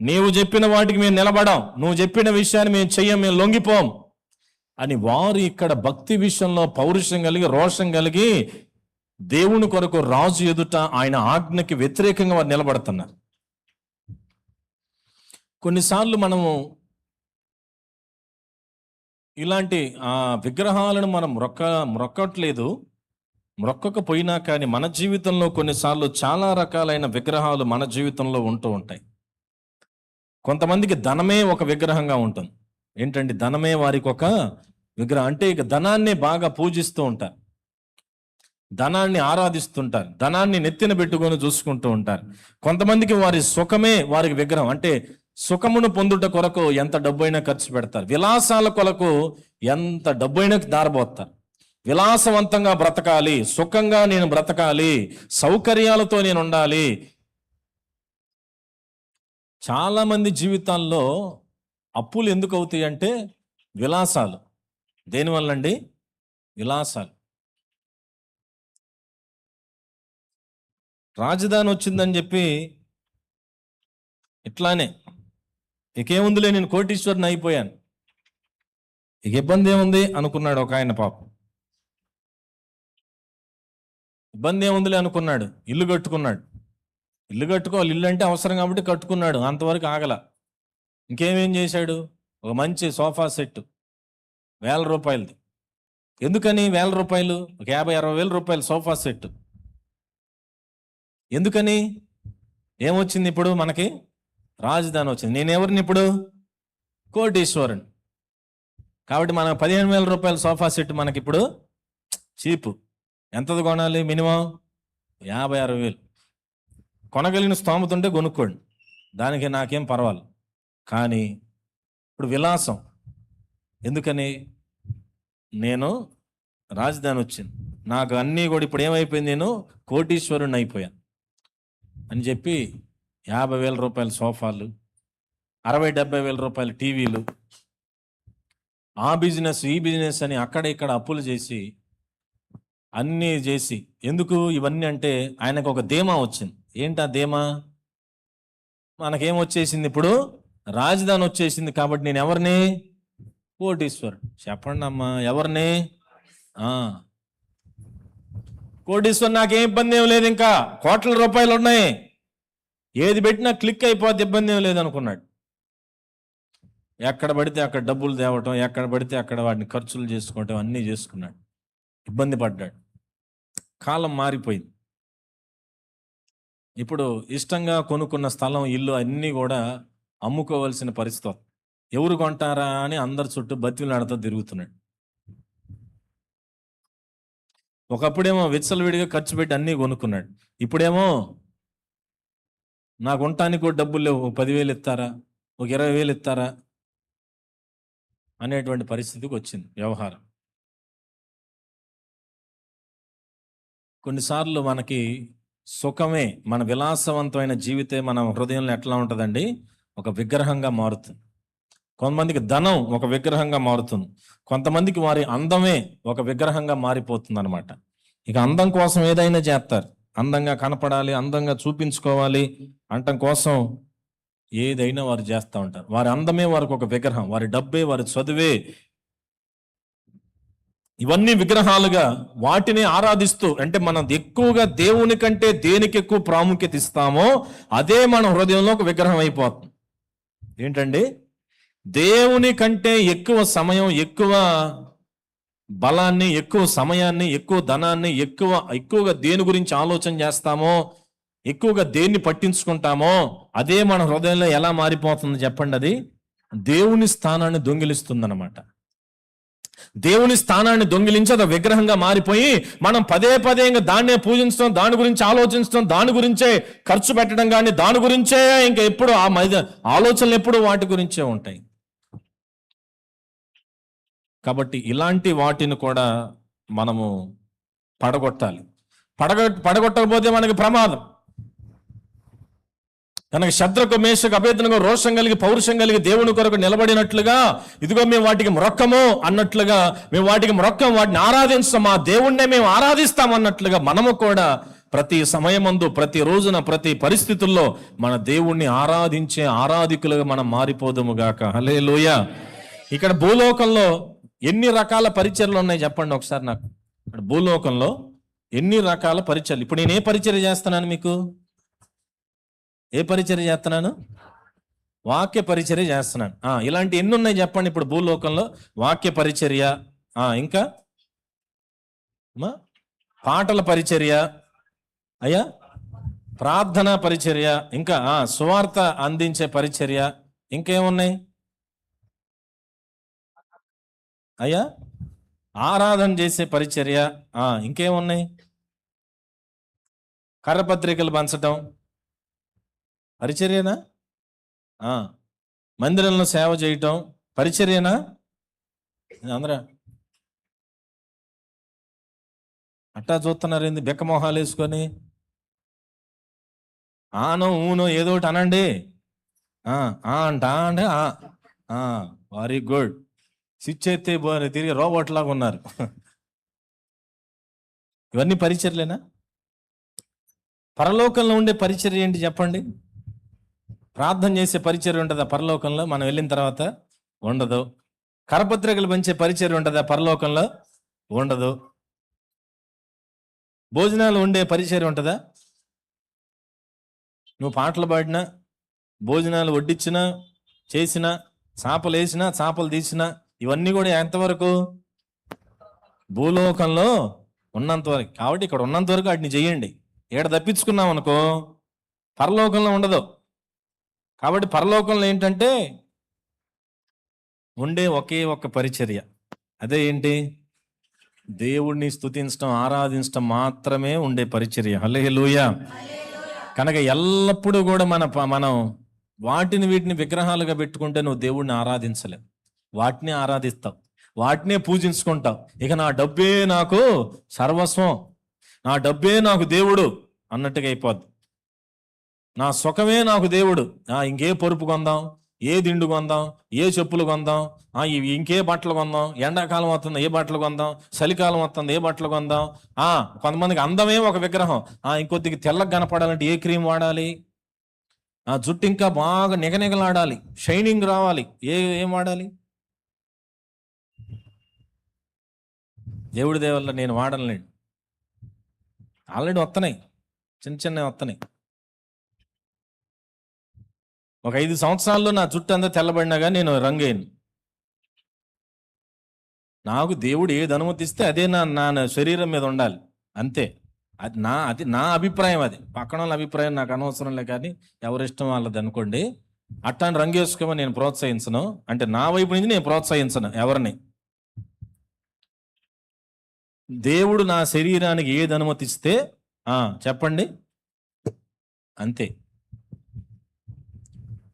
నీవు చెప్పిన వాటికి మేము నిలబడాం, నువ్వు చెప్పిన విషయాన్ని మేము చెయ్యం, మేము లొంగిపోం అని వారు ఇక్కడ భక్తి విషయంలో పౌరుషం కలిగి, రోషం కలిగి దేవుని కొరకు రాజు ఎదుట ఆయన ఆజ్ఞకి వ్యతిరేకంగా వారు నిలబడుతున్నారు. కొన్నిసార్లు మనము ఇలాంటి విగ్రహాలను మనం మొక్కట్లేదు, మొక్కకపోయినా కానీ మన జీవితంలో కొన్నిసార్లు చాలా రకాలైన విగ్రహాలు మన జీవితంలో ఉంటూ ఉంటాయి. కొంతమందికి ధనమే ఒక విగ్రహంగా ఉంటుంది. ఏంటంటే ధనమే వారికి ఒక విగ్రహం. అంటే ఇక ధనాన్ని బాగా పూజిస్తూ ఉంటారు, ధనాన్ని ఆరాధిస్తుంటారు, ధనాన్ని నెత్తిన పెట్టుకొని చూసుకుంటూ ఉంటారు. కొంతమందికి వారి సుఖమే వారికి విగ్రహం. అంటే సుఖమును పొందుట కొరకు ఎంత డబ్బైనా ఖర్చు పెడతారు, విలాసాల కొరకు ఎంత డబ్బైనా దారబోతారు. విలాసవంతంగా బ్రతకాలి, సుఖంగా నేను బ్రతకాలి, సౌకర్యాలతో నేను ఉండాలి. చాలా మంది జీవితాల్లో అప్పులు ఎందుకు అవుతాయి అంటే విలాసాలు. దేనివల్ల అండి? విలాసాలు. రాజధాని వచ్చిందని చెప్పి ఇట్లానే ఇకేముందిలే, నేను కోటీశ్వరుని అయిపోయాను, ఇక ఇబ్బంది ఏముంది అనుకున్నాడు ఒక ఆయన. పాపం ఇబ్బంది ఏముందిలే అనుకున్నాడు, ఇల్లు కట్టుకున్నాడు. ఇల్లు కట్టుకోవాలి, ఇల్లు అంటే అవసరం కాబట్టి కట్టుకున్నాడు, అంతవరకు ఆగల. ఇంకేమేం చేశాడు? ఒక మంచి సోఫా సెట్ 1000 రూపాయలది. ఎందుకని 1000 రూపాయలు? ఒక 50-60 వేల రూపాయల సోఫా సెట్ ఎందుకని? ఏమొచ్చింది ఇప్పుడు మనకి? రాజధాని వచ్చింది. నేనెవరిని ఇప్పుడు? కోటీశ్వరుని. కాబట్టి మన 15,000 రూపాయల సోఫా సెట్ మనకి ఇప్పుడు చీపు. ఎంతది కొనాలి? మినిమం 50-60 వేలు. కొనగలిగిన స్తోమత ఉంటే కొనుక్కోండి, దానికి నాకేం పర్వాలేదు. కానీ ఇప్పుడు విలాసం ఎందుకని? నేను రాజధాని వచ్చింది, నాకు అన్నీ కూడా ఇప్పుడు ఏమైపోయింది, నేను కోటీశ్వరుని అయిపోయాను అని చెప్పి 50,000 రూపాయల సోఫాలు, 60-70 వేల రూపాయల టీవీలు, ఆ బిజినెస్ ఈ బిజినెస్ అని అక్కడ ఇక్కడ అప్పులు చేసి అన్నీ చేసి, ఎందుకు ఇవన్నీ అంటే ఆయనకు ఒక ధీమా వచ్చింది. ఏంటా ధీమా? మనకేం వచ్చేసింది? ఇప్పుడు రాజధాని వచ్చేసింది కాబట్టి నేను ఎవరిని? కోటీశ్వరుడు. చెప్పండి అమ్మా, ఎవరిని? కోటీశ్వరుడు. నాకేం ఇబ్బంది ఏం లేదు, ఇంకా కోట్ల రూపాయలు ఉన్నాయి, ఏది పెట్టినా క్లిక్ అయిపోతే ఇబ్బంది ఏం లేదు అనుకున్నాడు. ఎక్కడ పడితే అక్కడ డబ్బులు తేవటం, ఎక్కడ పడితే అక్కడ వాటిని ఖర్చులు చేసుకోవటం అన్నీ చేసుకున్నాడు, ఇబ్బంది పడ్డాడు. కాలం మారిపోయింది. ఇప్పుడు ఇష్టంగా కొనుక్కున్న స్థలం, ఇల్లు అన్నీ కూడా అమ్ముకోవాల్సిన పరిస్థితి. ఎవరు కొంటారా అని అందరి చుట్టూ బతిలాడుతూ తిరుగుతున్నాడు. ఒకప్పుడేమో విచ్చలవిడిగా ఖర్చు పెట్టి అన్నీ కొనుక్కున్నాడు, ఇప్పుడేమో నాకు ఉండటానికి కూడా డబ్బులు లేవు, 10,000 ఇస్తారా, 20,000 ఇస్తారా అనేటువంటి పరిస్థితికి వచ్చింది వ్యవహారం. కొన్నిసార్లు మనకి సుఖమే, మన విలాసవంతమైన జీవితే మన హృదయంలో ఎట్లా ఉంటుందండి? ఒక విగ్రహంగా మారుతుంది. కొంతమందికి ధనం ఒక విగ్రహంగా మారుతుంది, కొంతమందికి వారి అందమే ఒక విగ్రహంగా మారిపోతుంది అనమాట. ఇక అందం కోసం ఏదైనా చేస్తారు, అందంగా కనపడాలి, అందంగా చూపించుకోవాలి అంటం కోసం ఏదైనా వారు చేస్తూ ఉంటారు. వారి అందమే వారికి ఒక విగ్రహం, వారి డబ్బే, వారి చదువే, ఇవన్నీ విగ్రహాలుగా వాటిని ఆరాధిస్తూ, అంటే మనం ఎక్కువగా దేవుని కంటే దేనికి ఎక్కువ ప్రాముఖ్యత ఇస్తామో అదే మన హృదయంలో ఒక విగ్రహం అయిపోతుంది. ఏంటండి? దేవుని కంటే ఎక్కువ సమయం, ఎక్కువ బలాన్ని, ఎక్కువ సమయాన్ని, ఎక్కువ ధనాన్ని, ఎక్కువగా దేని గురించి ఆలోచన చేస్తామో, ఎక్కువగా దేన్ని పట్టించుకుంటామో అదే మన హృదయంలో ఎలా మారిపోతుంది చెప్పండి? అది దేవుని స్థానాన్ని దొంగిలిస్తుంది అన్నమాట. దేవుని స్థానాన్ని దొంగిలించి అది విగ్రహంగా మారిపోయి మనం పదే పదే ఇంకా దాన్నే పూజించడం, దాని గురించి ఆలోచించడం, దాని గురించే ఖర్చు పెట్టడం, కానీ దాని గురించే ఇంకా ఎప్పుడు ఆలోచనలు ఎప్పుడు వాటి గురించే ఉంటాయి. కాబట్టి ఇలాంటి వాటిని కూడా మనము పడగొట్టాలి. పడగొట్టకపోతే మనకి ప్రమాదం. కనుక శద్రకు, మేషకు, అబేద్నెగో రోషం కలిగి, పౌరుషం కలిగి దేవుని కొరకు నిలబడినట్లుగా, ఇదిగో మేము వాటికి మ్రొక్కము అన్నట్లుగా, మేము వాటికి మ్రొక్కం, వాటిని ఆరాధిస్తాం, ఆ దేవుణ్ణే మేము ఆరాధిస్తాం అన్నట్లుగా మనము కూడా ప్రతి సమయమందు, ప్రతి రోజున, ప్రతి పరిస్థితుల్లో మన దేవుణ్ణి ఆరాధించే ఆరాధికులుగా మనం మారిపోదుము గాక. హల్లెలూయా. ఇక్కడ భూలోకంలో ఎన్ని రకాల పరిచర్యలు ఉన్నాయి చెప్పండి ఒకసారి నాకు. ఇక్కడ భూలోకంలో ఎన్ని రకాల పరిచర్యలు. ఇప్పుడు నేను ఏ పరిచర్య చేస్తున్నాను? మీకు ఏ పరిచర్య చేస్తున్నాను? వాక్య పరిచర్య చేస్తున్నాను. ఇలాంటి ఎన్ని ఉన్నాయి చెప్పండి ఇప్పుడు భూలోకంలో? వాక్య పరిచర్య, ఇంకా పాటల పరిచర్య, అయ్యా ప్రార్థన పరిచర్య, ఇంకా సువార్త అందించే పరిచర్య, ఇంకేమున్నాయి అయ్యా? ఆరాధన చేసే పరిచర్య, ఇంకేమున్నాయి? కర్రపత్రికలు పంచటం పరిచర్యనా? మందిరంలో సేవ చేయటం పరిచర్యనా? అందరూ అట్టా చూస్తున్నారు ఏంది బెక్కమొహాలు వేసుకొని? ఆనో ఊనో ఏదో ఒకటి అనండి. అంట అంటే వెరీ గుడ్. స్విచ్ ఎత్తే తిరిగి రోబోట్ లాగా ఉన్నారు. ఇవన్నీ పరిచర్లేనా? పరలోకంలో ఉండే పరిచర్య ఏంటి చెప్పండి? ప్రార్థన చేసే పరిచర్య ఉంటుందా పరలోకంలో? మనం వెళ్ళిన తర్వాత ఉండదు. కరపత్రికలు పంచే పరిచర్య ఉంటుందా పరలోకంలో? ఉండదు. భోజనాలు ఉండే పరిచర్య ఉంటుందా? నువ్వు పాటలు పాడినా, భోజనాలు వడ్డించినా, చేసినా, చేపలు వేసినా, చేపలు తీసినా, ఇవన్నీ కూడా ఎంతవరకు? భూలోకంలో ఉన్నంత వరకు. కాబట్టి ఇక్కడ ఉన్నంత వరకు వాటిని చెయ్యండి. ఏడ తప్పించుకున్నాం అనుకో పరలోకంలో ఉండదు. కాబట్టి పరలోకంలో ఏంటంటే ఉండే ఒకే ఒక్క పరిచర్య. అదే ఏంటి? దేవుణ్ణి స్తుతించడం, ఆరాధించడం మాత్రమే ఉండే పరిచర్య. హల్లెలూయా. కనుక ఎల్లప్పుడూ కూడా మనం వీటిని విగ్రహాలుగా పెట్టుకుంటే నువ్వు దేవుణ్ణి ఆరాధించలేవు. వాటిని ఆరాధిస్తావు, వాటినే పూజించుకుంటావు. ఇక నా డబ్బే నాకు సర్వస్వం, నా డబ్బే నాకు దేవుడు అన్నట్టుగా అయిపోద్ది. నా సుఖమే నాకు దేవుడు. ఇంకే పరుపు కొందాం, ఏ దిండు కొందాం, ఏ చెప్పులు కొందాం, ఇంకే బట్టలు కొందాం, ఎండాకాలం వస్తుంది ఏ బట్టలు కొందాం, చలికాలం వస్తుంది ఏ బట్టలు కొందాం. కొంతమందికి అందమే ఒక విగ్రహం. ఇంకొద్దిగా తెల్లగా కనపడాలంటే ఏ క్రీమ్ వాడాలి, జుట్టు ఇంకా బాగా నిగనిగలాడాలి, షైనింగ్ రావాలి, ఏం వాడాలి? దేవుడి దేవల్ల నేను వాడలేండి, ఆల్రెడీ వస్తున్నాయి, చిన్న చిన్నవి వస్తున్నాయి. ఒక 5 సంవత్సరాల్లో నా జుట్టు అంతా తెల్లబడినాగా నేను రంగేను. నాకు దేవుడు ఏది అనుమతిస్తే అదే నా శరీరం మీద ఉండాలి, అంతే. అది నా అభిప్రాయం. అది పక్కన వాళ్ళ అభిప్రాయం నాకు అనవసరంలే, కానీ ఎవరిష్టం వాళ్ళది అనుకోండి. అట్టాన్ని రంగు వేసుకోమని నేను ప్రోత్సహించను, అంటే నా వైపు నుంచి నేను ప్రోత్సహించను ఎవరిని. దేవుడు నా శరీరానికి ఏది అనుమతిస్తే చెప్పండి, అంతే.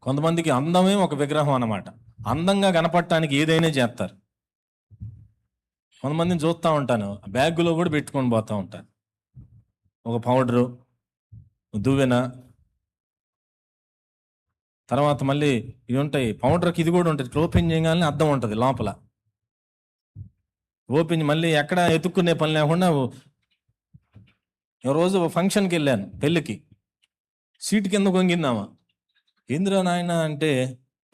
కొంతమందికి అందమే ఒక విగ్రహం అన్నమాట. అందంగా కనపడటానికి ఏదైనా చేస్తారు. కొంతమందిని చూస్తూ ఉంటాను, బ్యాగులో కూడా పెట్టుకొని పోతూ ఉంటాను. ఒక పౌడరు, దువ్వెన, తర్వాత మళ్ళీ ఇవి ఉంటాయి. పౌడర్కి ఇది కూడా ఉంటుంది, ఓపెన్ చేయగానే అద్దం ఉంటుంది లోపల. ఓపెన్ మళ్ళీ ఎక్కడ ఎత్తుక్కునే పని లేకుండా. రోజు ఫంక్షన్కి వెళ్ళాను, పెళ్ళికి. సీటు కింద కొంగిందామా, ఏందిరా నాయన అంటే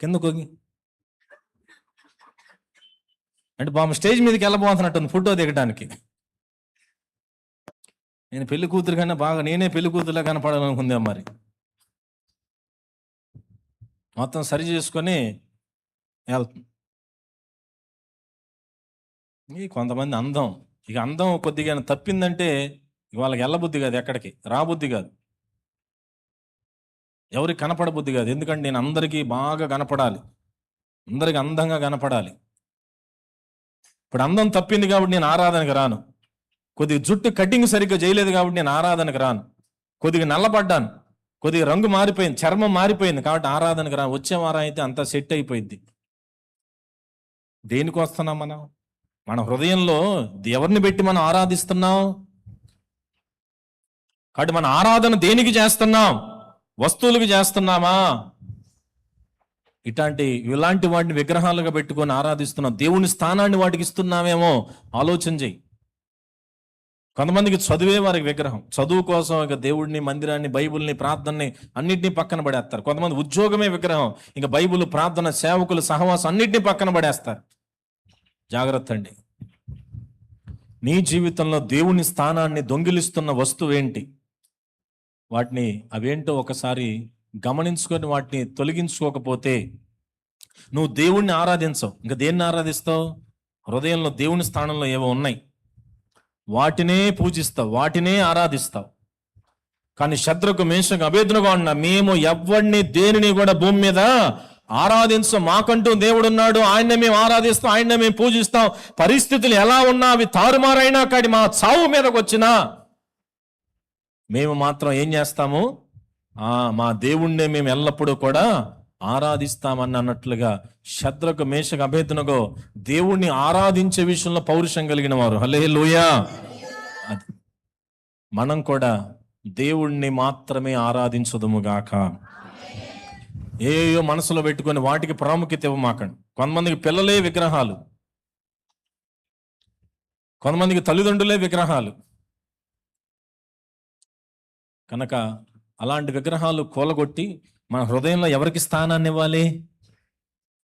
కింద కొంగి అంటే బాబు స్టేజ్ మీదకి వెళ్ళబోతున్నట్టుంది ఫోటో దిగడానికి. నేను పెళ్లి కూతురు కన్నా బాగా నేనే పెళ్లి కూతురులా కనపడాలనుకుందా మరి. మొత్తం సరి చేసుకొని వెళ్తుంది. కొంతమంది అందం, ఇక అందం కొద్దిగా తప్పిందంటే వాళ్ళకి వెళ్ళబుద్ధి కాదు, ఎక్కడికి రాబుద్ధి కాదు, ఎవరికి కనపడబుద్ధి కాదు. ఎందుకంటే నేను అందరికీ బాగా కనపడాలి, అందరికి అందంగా కనపడాలి. ఇప్పుడు అందం తప్పింది కాబట్టి నేను ఆరాధనకు రాను. కొద్దిగా జుట్టు కటింగ్ సరిగ్గా చేయలేదు కాబట్టి నేను ఆరాధనకు రాను. కొద్దిగా నల్లబడ్డాను, కొద్దిగా రంగు మారిపోయింది, చర్మం మారిపోయింది కాబట్టి ఆరాధనకు రాను. వచ్చే వారం అయితే అంతా సెట్ అయిపోయింది. దేనికి వస్తున్నాం మనం? మన హృదయంలో ఎవరిని పెట్టి మనం ఆరాధిస్తున్నాం? కాబట్టి మన ఆరాధన దేనికి చేస్తున్నాం? వస్తువులకు చేస్తున్నామా? ఇలాంటి వాటిని విగ్రహాలుగా పెట్టుకొని ఆరాధిస్తున్నాం. దేవుని స్థానాన్ని వాటికి ఇస్తున్నామేమో ఆలోచన చెయ్యి. కొంతమందికి చదువే వారికి విగ్రహం. చదువు కోసం ఇక దేవుడిని, మందిరాన్ని, బైబుల్ని, ప్రార్థనని అన్నింటినీ పక్కన పడేస్తారు. కొంతమంది ఉద్యోగమే విగ్రహం, ఇంకా బైబుల్, ప్రార్థన, సేవకులు, సహవాసం అన్నింటినీ పక్కన పడేస్తారు. జాగ్రత్త అండి. నీ జీవితంలో దేవుని స్థానాన్ని దొంగిలిస్తున్న వస్తువు ఏంటి? అవేంటో ఒకసారి గమనించుకొని వాటిని తొలగించుకోకపోతే నువ్వు దేవుణ్ణి ఆరాధించవు. ఇంకా దేన్ని ఆరాధిస్తావు? హృదయంలో దేవుని స్థానంలో ఏవో ఉన్నాయి, వాటినే పూజిస్తావు, వాటినే ఆరాధిస్తావు. కానీ శద్రకు, మేషకు, అబేద్నెగో అన్న మేము ఎవరిని దేనిని కూడా భూమి మీద ఆరాధించం. మాకంటూ దేవుడు ఉన్నాడు, ఆయన్నే మేము ఆరాధిస్తాం, ఆయన్నే మేము పూజిస్తాం. పరిస్థితులు ఎలా ఉన్నా, అవి తారుమారైనా కానీ మా చావు మీదకి వచ్చినా మేము మాత్రం ఏం చేస్తాము? మా దేవుణ్ణే మేము ఎల్లప్పుడూ కూడా ఆరాధిస్తామన్నట్లుగా శద్రకు, మేషకు, అబేద్నెగో దేవుణ్ణి ఆరాధించే విషయంలో పౌరుషం కలిగిన వారు. హల్లెలూయా. మనం కూడా దేవుణ్ణి మాత్రమే ఆరాధించుదుముగాక. ఏయో మనసులో పెట్టుకొని వాటికి ప్రాముఖ్యత ఇవ్వమాకండి. కొంతమందికి పిల్లలే విగ్రహాలు, కొంతమందికి తల్లిదండ్రులే విగ్రహాలు. కనుక అలాంటి విగ్రహాలు కూలగొట్టి మన హృదయంలో ఎవరికి స్థానాన్ని ఇవ్వాలి?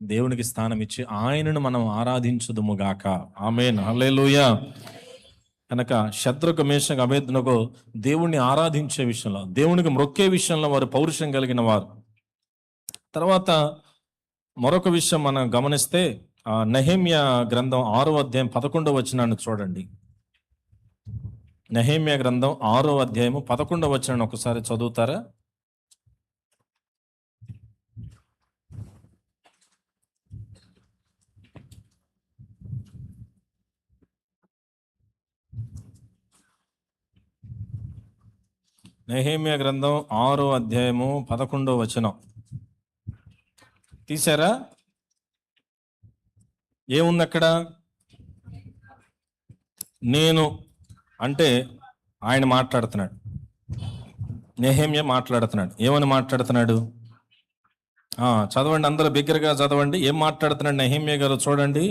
దేవునికి స్థానం ఇచ్చి ఆయనను మనం ఆరాధించుదుముగాక. ఆమేన్. హల్లెలూయా. కనుక శద్రకు, మేషకు, అబేద్నెగో దేవుణ్ణి ఆరాధించే విషయంలో, దేవునికి మొక్కే విషయంలో వారు పౌరుషం కలిగిన వారు. తర్వాత మరొక విషయం మనం గమనిస్తే నెహెమ్యా గ్రంథం 6వ అధ్యాయం 11వ వచనాన్ని చూడండి. నెహెమ్యా గ్రంథం 6వ అధ్యాయము 11వ వచనాన్ని ఒకసారి చదువుతారా? నెహెమ్యా గ్రంథం 6వ అధ్యాయము 11వ వచనం తీశారా? ఏముంది అక్కడ? నేను అంటే ఆయన మాట్లాడుతున్నాడు, నెహెమ్యా మాట్లాడుతున్నాడు. ఏమని మాట్లాడుతున్నాడు? చదవండి, అందరూ బిగ్గరగా చదవండి. ఏం మాట్లాడుతున్నాడు నెహెమ్యా గారు? చూడండి.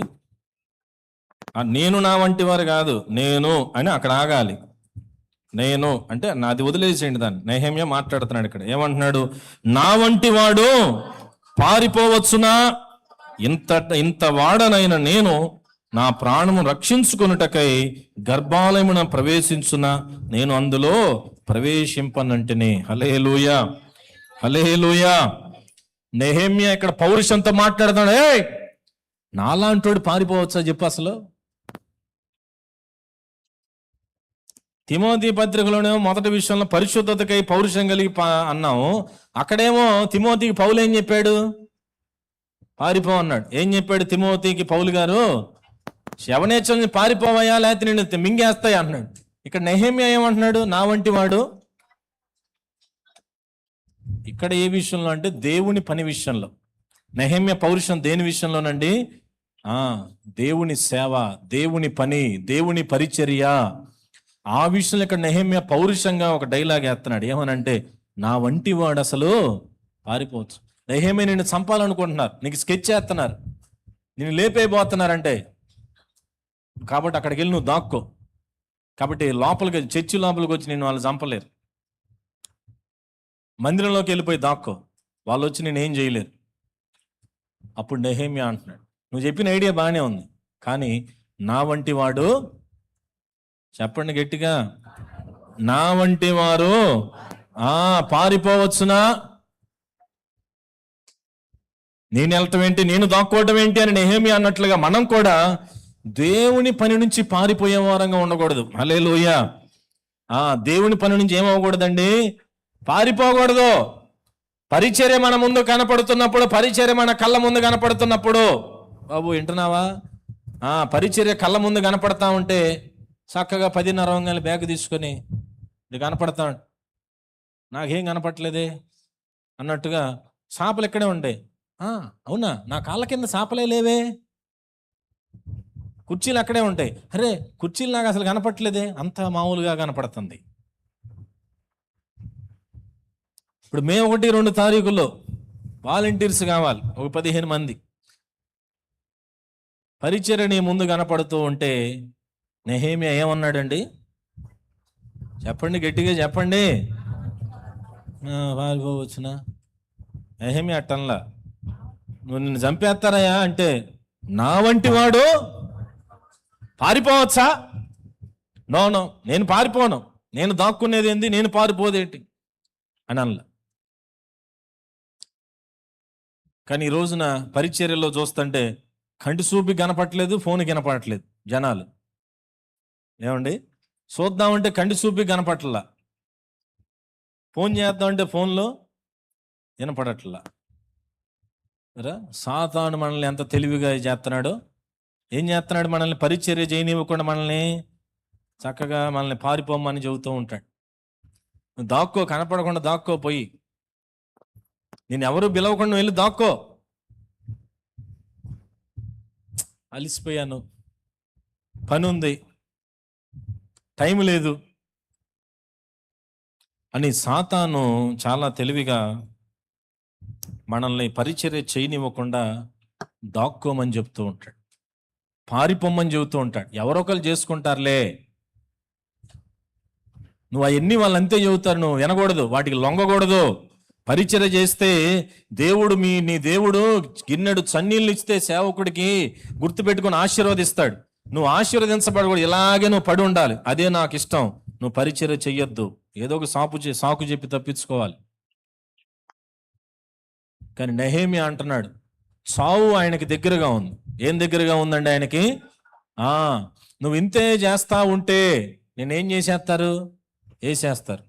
నేను నా వంటి వారు కాదు, నేను అని అక్కడ ఆగాలి. నేను అంటే నాది వదిలేసేయండి దాన్ని. నెహెమ్యా మాట్లాడుతున్నాడు ఇక్కడ. ఏమంటున్నాడు? నా వంటి వాడు పారిపోవచ్చునా? ఇంత వాడనైన నేను నా ప్రాణము రక్షించుకొనుటకై గర్భాలయమున ప్రవేశించున, నేను అందులో ప్రవేశింపనంటిని. హల్లెలూయా, హల్లెలూయా. నెహెమ్యా ఇక్కడ పౌరుషంతో మాట్లాడుతున్నాడు. నాలాంటోడు పారిపోవచ్చా చెప్పు అసలు? తిమోతి పత్రికలోనేమో మొదటి విషయంలో పరిశుద్ధతకై పౌరుషం కలిగి అన్నాము. అక్కడేమో తిమోతికి పౌలు ఏం చెప్పాడు? పారిపో అన్నాడు. ఏం చెప్పాడు తిమోతికి పౌలు గారు? శవనేచ్చల్ని పారిపోవయా, లేకపోతే నేను మింగేస్తాయా అన్నాడు. ఇక్కడ నెహెమ్యా ఏమంటున్నాడు? నా వంటి వాడు. ఇక్కడ ఏ విషయంలో అంటే దేవుని పని విషయంలో. నెహెమ్యా పౌరుషం దేని విషయంలోనండి? దేవుని సేవ, దేవుని పని, దేవుని పరిచర్య. ఆ విషయంలో ఇక్కడ నెహెమ్యా పౌరుషంగా ఒక డైలాగ్ వేస్తున్నాడు. ఏమనంటే, నా వంటి వాడు అసలు పారిపోవచ్చు. నెహెమ్యా నిన్ను చంపాలనుకుంటున్నారు, నీకు స్కెచ్ చేస్తున్నారు, నిన్ను లేపైపోతున్నారంటే, కాబట్టి అక్కడికి వెళ్ళి నువ్వు దాక్కో. కాబట్టి లోపలికి, చర్చి లోపలికి వచ్చి నేను వాళ్ళు చంపలేరు. మందిరంలోకి వెళ్ళిపోయి దాక్కో, వాళ్ళు వచ్చి నేను ఏం చేయలేరు. అప్పుడు నెహెమ్యా అంటున్నాడు, నువ్వు చెప్పిన ఐడియా బాగానే ఉంది, కానీ నా వంటి వాడు, చెప్పండి గట్టిగా, నా వంటి వారు పారిపోవచ్చునా? నేను వెళ్ళటం ఏంటి, నేను దాక్కోవటం ఏంటి అని నెహెమ్యా అన్నట్లుగా మనం కూడా దేవుని పని నుంచి పారిపోయే వారంగా ఉండకూడదు. హల్లెలూయా. దేవుని పని నుంచి ఏమవ్వకూడదండి? పారిపోకూడదు. పరిచర్య మన ముందు కనపడుతున్నప్పుడు, పరిచర్య మన కళ్ళ ముందు కనపడుతున్నప్పుడు, బాబు వింటున్నావా? పరిచర్య కళ్ళ ముందు కనపడతా ఉంటే చక్కగా 10:30 బ్యాగ్ తీసుకొని ఇది కనపడతా, నాకేం కనపడలేదే అన్నట్టుగా చేపలు ఎక్కడే ఉంటాయి. అవునా, నా కాళ్ళ కింద చేపలే లేవే, కుర్చీలు అక్కడే ఉంటాయి. అరే, కుర్చీలు నాకు అసలు కనపట్లేదే, అంత మామూలుగా కనపడుతుంది. ఇప్పుడు మే 1-2 తారీఖుల్లో వాలంటీర్స్ కావాలి, ఒక 15 మంది. పరిచర్య ముందు కనపడుతూ ఉంటే నెహెమ్యా ఏమన్నాడండి? చెప్పండి, గట్టిగా చెప్పండి. పారిపోవచ్చునా? నెహెమ్యా అట్టంలా, నువ్వు నిన్ను చంపేస్తారయ్యా అంటే, నా వంటి వాడు పారిపోవచ్చా? నో, నేను పారిపోను, నేను దాక్కునేది ఏంది, నేను పారిపోదేంటి అని అనలా. కానీ ఈ రోజున పరిచర్యలో చూస్తుంటే కంటి చూపి కనపట్లేదు, ఫోన్ కనపడట్లేదు జనాలు. ఏమండి, చూద్దామంటే కంటి చూపి కనపట్లా, ఫోన్ చేద్దామంటే ఫోన్లో వినపడట్లా. సాతాను మనల్ని ఎంత తెలివిగా చేస్తున్నాడో. ఏం చేస్తున్నాడు? మనల్ని పరిచర్య చేయనివ్వకుండా మనల్ని చక్కగా మనల్ని పారిపోమని చెబుతూ ఉంటాడు. దాక్కో, కనపడకుండా దాక్కో, పోయి నేను ఎవరు పిలవకుండా వెళ్ళి దాక్కో, అలిసిపోయాను, పని ఉంది, టైం లేదు అని సాతాను చాలా తెలివిగా మనల్ని పరిచర్య చేయనివ్వకుండా దాక్కోమని చెప్తూ ఉంటాడు, పారిపోమ్మని చెబుతూ ఉంటాడు. ఎవరొకరు చేసుకుంటారులే, నువ్వు అవన్నీ వాళ్ళంతే చెబుతారు, నువ్వు వినకూడదు, వాటికి లొంగకూడదు. పరిచర్య చేస్తే దేవుడు నీ దేవుడు గిన్నెడు చన్నీళ్ళు ఇస్తే సేవకుడికి గుర్తుపెట్టుకుని ఆశీర్వదిస్తాడు. నువ్వు ఆశీర్వదించబడకూడదు, ఇలాగే నువ్వు పడి ఉండాలి. అదే నాకు ఇష్టం, నువ్వు పరిచర్య చెయ్యొద్దు, ఏదో ఒక సాకు చెప్పి తప్పించుకోవాలి. కానీ నెహెమ్యా అంటున్నాడు, చావు ఆయనకి దగ్గరగా ఉంది. ఏం దగ్గరగా ఉందండి ఆయనకి? నువ్వు ఇంతే చేస్తా ఉంటే నేనేం చేసేస్తారు? వేసేస్తారు.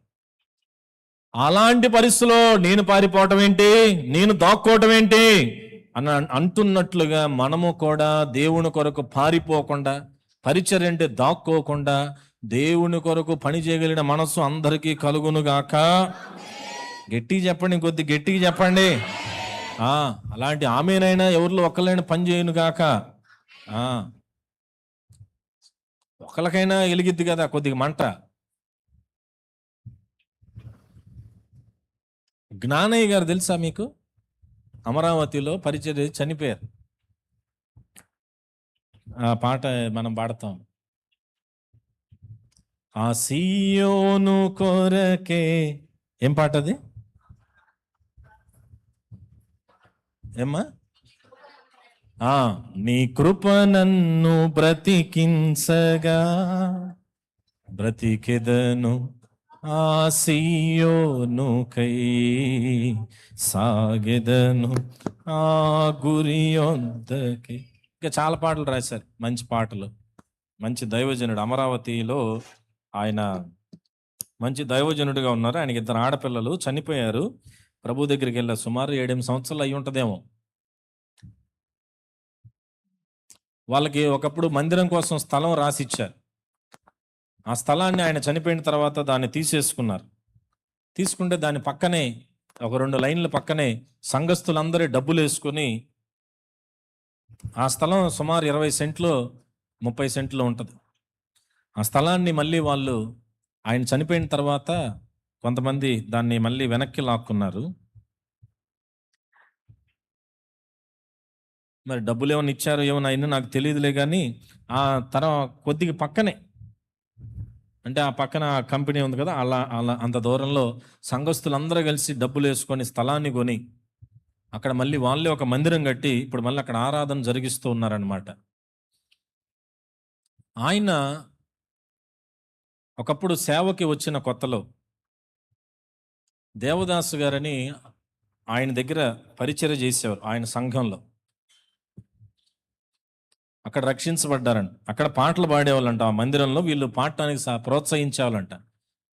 అలాంటి పరిస్థితిలో నేను పారిపోవటం ఏంటి, నేను దాక్కోవటం ఏంటి అని అంటున్నట్లుగా మనము కూడా దేవుని కొరకు పారిపోకుండా, పరిచర్య అంటే దాక్కోకుండా, దేవుని కొరకు పని చేయగలిగిన మనస్సు అందరికీ కలుగును గాక. గట్టిగా చెప్పండి, కొద్ది గట్టిగా చెప్పండి. అలాంటి ఆమెనైనా ఎవరిలో ఒకళ్ళైనా పని చేయను గాక. ఒకరికైనా వెలిగిద్ది కదా కొద్దిగా మంట. జ్ఞానయ్య గారు తెలుసా మీకు? అమరావతిలో పరిచర్య చనిపోయారు. ఆ పాట మనం పాడతాం. ఆ సియోను కొరకే. ఏం పాట అది? ఏమ్మా? నీ కృప నన్ను బ్రతికించగా బ్రతికెదను ఆ సియోనుకై సాగెదను ఆ గురియొద్దకి. ఇంకా చాలా పాటలు రాశారు, మంచి పాటలు. మంచి దైవజనుడు, అమరావతిలో ఆయన మంచి దైవజనుడిగా ఉన్నారు. ఆయనకి 2 ఆడపిల్లలు చనిపోయారు. ప్రభు దగ్గరికి వెళ్ళారు. సుమారు 7-8 సంవత్సరాలు అయి ఉంటుందేమో. వాళ్ళకి ఒకప్పుడు మందిరం కోసం స్థలం రాసిచ్చారు. ఆ స్థలాన్ని ఆయన చనిపోయిన తర్వాత దాన్ని తీసేసుకున్నారు. తీసుకుంటే దాని పక్కనే ఒక 2 లైన్ల పక్కనే సంఘస్థులందరూ డబ్బులు వేసుకొని, ఆ స్థలం సుమారు 20 సెంట్లు 30 సెంట్లు ఉంటుంది. ఆ స్థలాన్ని మళ్ళీ వాళ్ళు ఆయన చనిపోయిన తర్వాత కొంతమంది దాన్ని మళ్ళీ వెనక్కి లాక్కున్నారు. మరి డబ్బులు ఏమైనా ఇచ్చారో ఏమైనా అయినా నాకు తెలియదులే, కానీ ఆ కొద్దిగా పక్కనే, అంటే ఆ పక్కన కంపెనీ ఉంది కదా, అలా అలా అంత దూరంలో సంఘస్థులందరూ కలిసి డబ్బులు వేసుకొని స్థలాన్ని కొని అక్కడ మళ్ళీ వాళ్ళే ఒక మందిరం కట్టి ఇప్పుడు మళ్ళీ అక్కడ ఆరాధన జరిగిస్తూ ఉన్నారనమాట. ఆయన ఒకప్పుడు సేవకి వచ్చిన కొత్తలో దేవదాసు గారని ఆయన దగ్గర పరిచర్య చేసేవారు. ఆయన సంఘంలో అక్కడ రక్షించబడ్డారంట. అక్కడ పాటలు పాడేవాళ్ళంట. ఆ మందిరంలో వీళ్ళు పాడటానికి ప్రోత్సహించేవాళ్ళంట.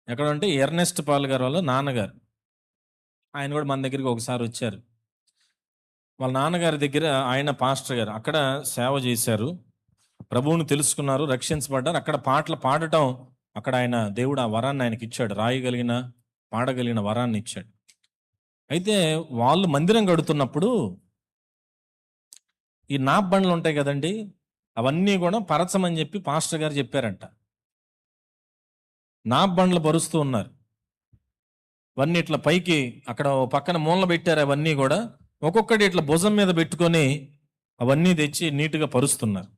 ఎక్కడంటే ఎర్నెస్ట్ పాల్ గారు వాళ్ళ నాన్నగారు. ఆయన కూడా మన దగ్గరికి ఒకసారి వచ్చారు. వాళ్ళ నాన్నగారి దగ్గర ఆయన పాస్టర్ గారు అక్కడ సేవ చేశారు. ప్రభువుని తెలుసుకున్నారు, రక్షించబడ్డారు. అక్కడ పాటలు పాడటం, అక్కడ ఆయన దేవుడు ఆ వరాన్ని ఆయనకి ఇచ్చాడు. రాయగలిగిన పాడగలిగిన వరాన్ని ఇచ్చాడు. అయితే వాళ్ళు మందిరం కడుతున్నప్పుడు ఈ నాప్ బండ్లు ఉంటాయి కదండి, అవన్నీ కూడా పరచమని చెప్పి పాస్టర్ గారు చెప్పారంట. నాప్ బండ్లు పరుస్తూ ఉన్నారు. అవన్నీ ఇట్లా పైకి అక్కడ పక్కన మూల పెట్టారు. అవన్నీ కూడా ఒక్కొక్కటి ఇట్లా భుజం మీద పెట్టుకొని అవన్నీ తెచ్చి నీట్గా పరుస్తున్నారు.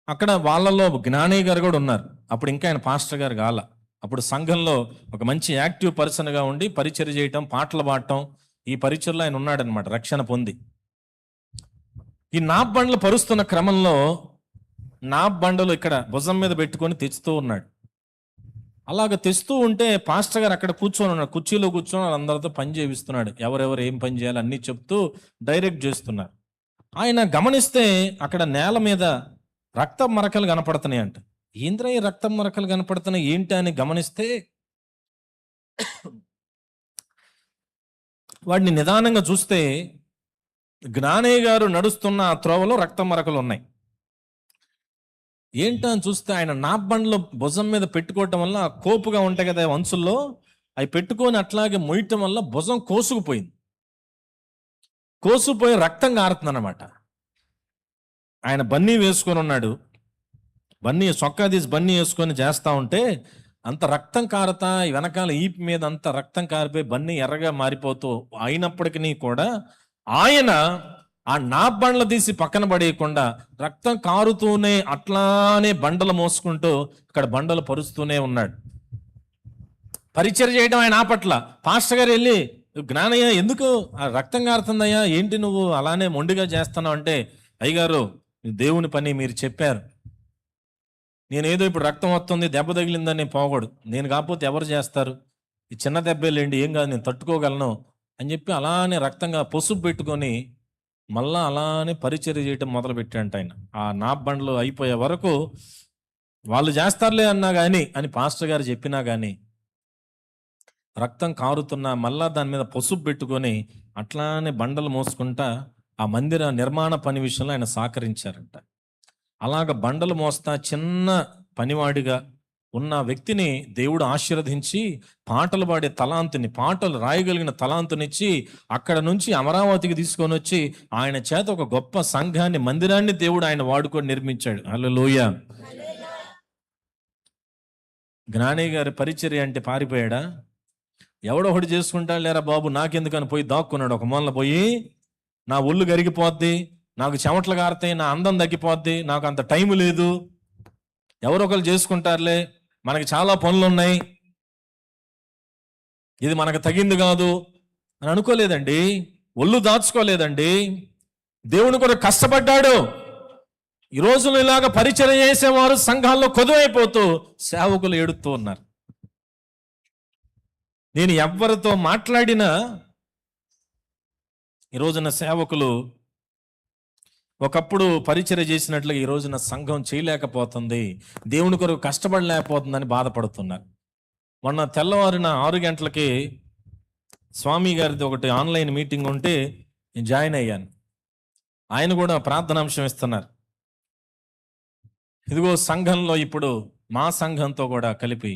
అక్కడ వాళ్ళలో జ్ఞానయ్య గారు కూడా ఉన్నారు. అప్పుడు ఇంకా ఆయన పాస్టర్ గారు కాల. అప్పుడు సంఘంలో ఒక మంచి యాక్టివ్ పర్సన్గా ఉండి పరిచర్య చేయటం, పాటలు పాడటం, ఈ పరిచర్లో ఆయన ఉన్నాడనమాట, రక్షణ పొంది. ఈ నాప్ బండ్లు పరుస్తున్న క్రమంలో నాప్ బండలు ఇక్కడ భుజం మీద పెట్టుకొని తెచ్చుతూ ఉన్నాడు. అలాగ తెస్తూ ఉంటే పాస్టర్ గారు అక్కడ కూర్చొని ఉన్నాడు. కుర్చీలో కూర్చొని వాళ్ళందరితో పని చేయిస్తున్నాడు. ఎవరెవరు ఏం పని చేయాలి అన్నీ చెప్తూ డైరెక్ట్ చేస్తున్నారు. ఆయన గమనిస్తే అక్కడ నేల మీద రక్తం మరకలు కనపడుతున్నాయి అంట. ఏంద్రా ఈ రక్తం మరకలు కనపడుతున్నాయి ఏంటి అని గమనిస్తే వాడిని నిదానంగా చూస్తే జ్ఞానయ్య గారు నడుస్తున్న ఆ త్రోవలో రక్తం మరకలు ఉన్నాయి. ఏంటని చూస్తే ఆయన నాబ్బండ్లో భుజం మీద పెట్టుకోవటం వల్ల కోపుగా ఉంటాయి కదా వంచుల్లో, అవి పెట్టుకొని అట్లాగే మొయ్యటం వల్ల భుజం కోసుకుపోయింది. కోసుకుపోయి రక్తం కారుతుంది అన్నమాట. ఆయన బన్నీ వేసుకొని ఉన్నాడు. బన్నీ చొక్కా తీసి బన్నీ వేసుకొని చేస్తా ఉంటే అంత రక్తం కారుతా వెనకాల ఈపు మీద అంత రక్తం కారిపోయి బన్నీ ఎర్రగా మారిపోతూ అయినప్పటికీ కూడా ఆయన ఆ నాప్ బండ్లు తీసి పక్కన పడేయకుండా రక్తం కారుతూనే అట్లానే బండలు మోసుకుంటూ ఇక్కడ బండలు పరుస్తూనే ఉన్నాడు. పరిచర్య చేయడం ఆయన ఆపట్ల. పాస్టర్ గారు వెళ్ళి, జ్ఞానయ్య ఎందుకు ఆ రక్తం కారుతుందయ్యా, ఏంటి నువ్వు అలానే మొండిగా చేస్తున్నావు అంటే, అయ్యగారు దేవుని పని మీరు చెప్పారు, నేనేదో ఇప్పుడు రక్తం వస్తుంది దెబ్బ తగిలిందని నేను పోకూడదు, నేను కాకపోతే ఎవరు చేస్తారు, ఈ చిన్న దెబ్బలేండి ఏం కాదు నేను తట్టుకోగలను అని చెప్పి అలానే రక్తంగా పసుపు పెట్టుకొని మళ్ళా అలానే పరిచర్య చేయటం మొదలు పెట్టాడంట ఆయన. ఆ నాప్ బండ్లు అయిపోయే వరకు వాళ్ళు చేస్తారులే అన్నా కానీ అని పాస్టర్ గారు చెప్పినా కానీ రక్తం కారుతున్నా మళ్ళా దాని మీద పసుపు పెట్టుకొని అట్లానే బండలు మోసుకుంటా ఆ మందిర నిర్మాణ పని విషయంలో ఆయన సహకరించారంట. అలాగ బండలు మోస్తా చిన్న పనివాడిగా ఉన్న వ్యక్తిని దేవుడు ఆశీర్వదించి పాటలు పాడే తలాంతుని, పాటలు రాయగలిగిన తలాంతునిచ్చి అక్కడ నుంచి అమరావతికి తీసుకొని వచ్చి ఆయన చేత ఒక గొప్ప సంఘాన్ని, మందిరాన్ని దేవుడు ఆయన వాడుకొని నిర్మించాడు. హల్లెలూయా. జ్ఞాని గారి పరిచర్య అంటే పారిపోయాడా? ఎవడో ఒకటి చేసుకుంటా లేరా బాబు నాకెందుకని పోయి దాక్కున్నాడు. ఒక మూలన పోయి, నా ఒళ్ళు కరిగిపోద్ది, నాకు చెమటలు కారుతాయి, నా అందం తగ్గిపోద్ది, నాకు అంత టైం లేదు, ఎవరొకరు చేసుకుంటారులే, మనకి చాలా పనులు ఉన్నాయి, ఇది మనకు తగింది కాదు అని అనుకోలేదండి. ఒళ్ళు దాచుకోలేదండి. దేవుని కూడా కష్టపడ్డాడు. ఈ రోజుల్లో ఇలాగ పరిచయం చేసేవారు సంఘాల్లో కొదువైపోతూ సేవకులు ఏడుతూ ఉన్నారు. నేను ఎవరితో మాట్లాడినా ఈ రోజున సేవకులు ఒకప్పుడు పరిచయం చేసినట్లుగా ఈ రోజున సంఘం చేయలేకపోతుంది, దేవుని కొరకు కష్టపడలేకపోతుందని బాధపడుతున్నారు. మొన్న తెల్లవారిన 6 గంటలకి స్వామి గారిది ఒకటి ఆన్లైన్ మీటింగ్ ఉంటే నేను జాయిన్ అయ్యాను. ఆయన కూడా ప్రార్థనాంశం ఇస్తున్నారు. ఇదిగో సంఘంలో ఇప్పుడు మా సంఘంతో కూడా కలిపి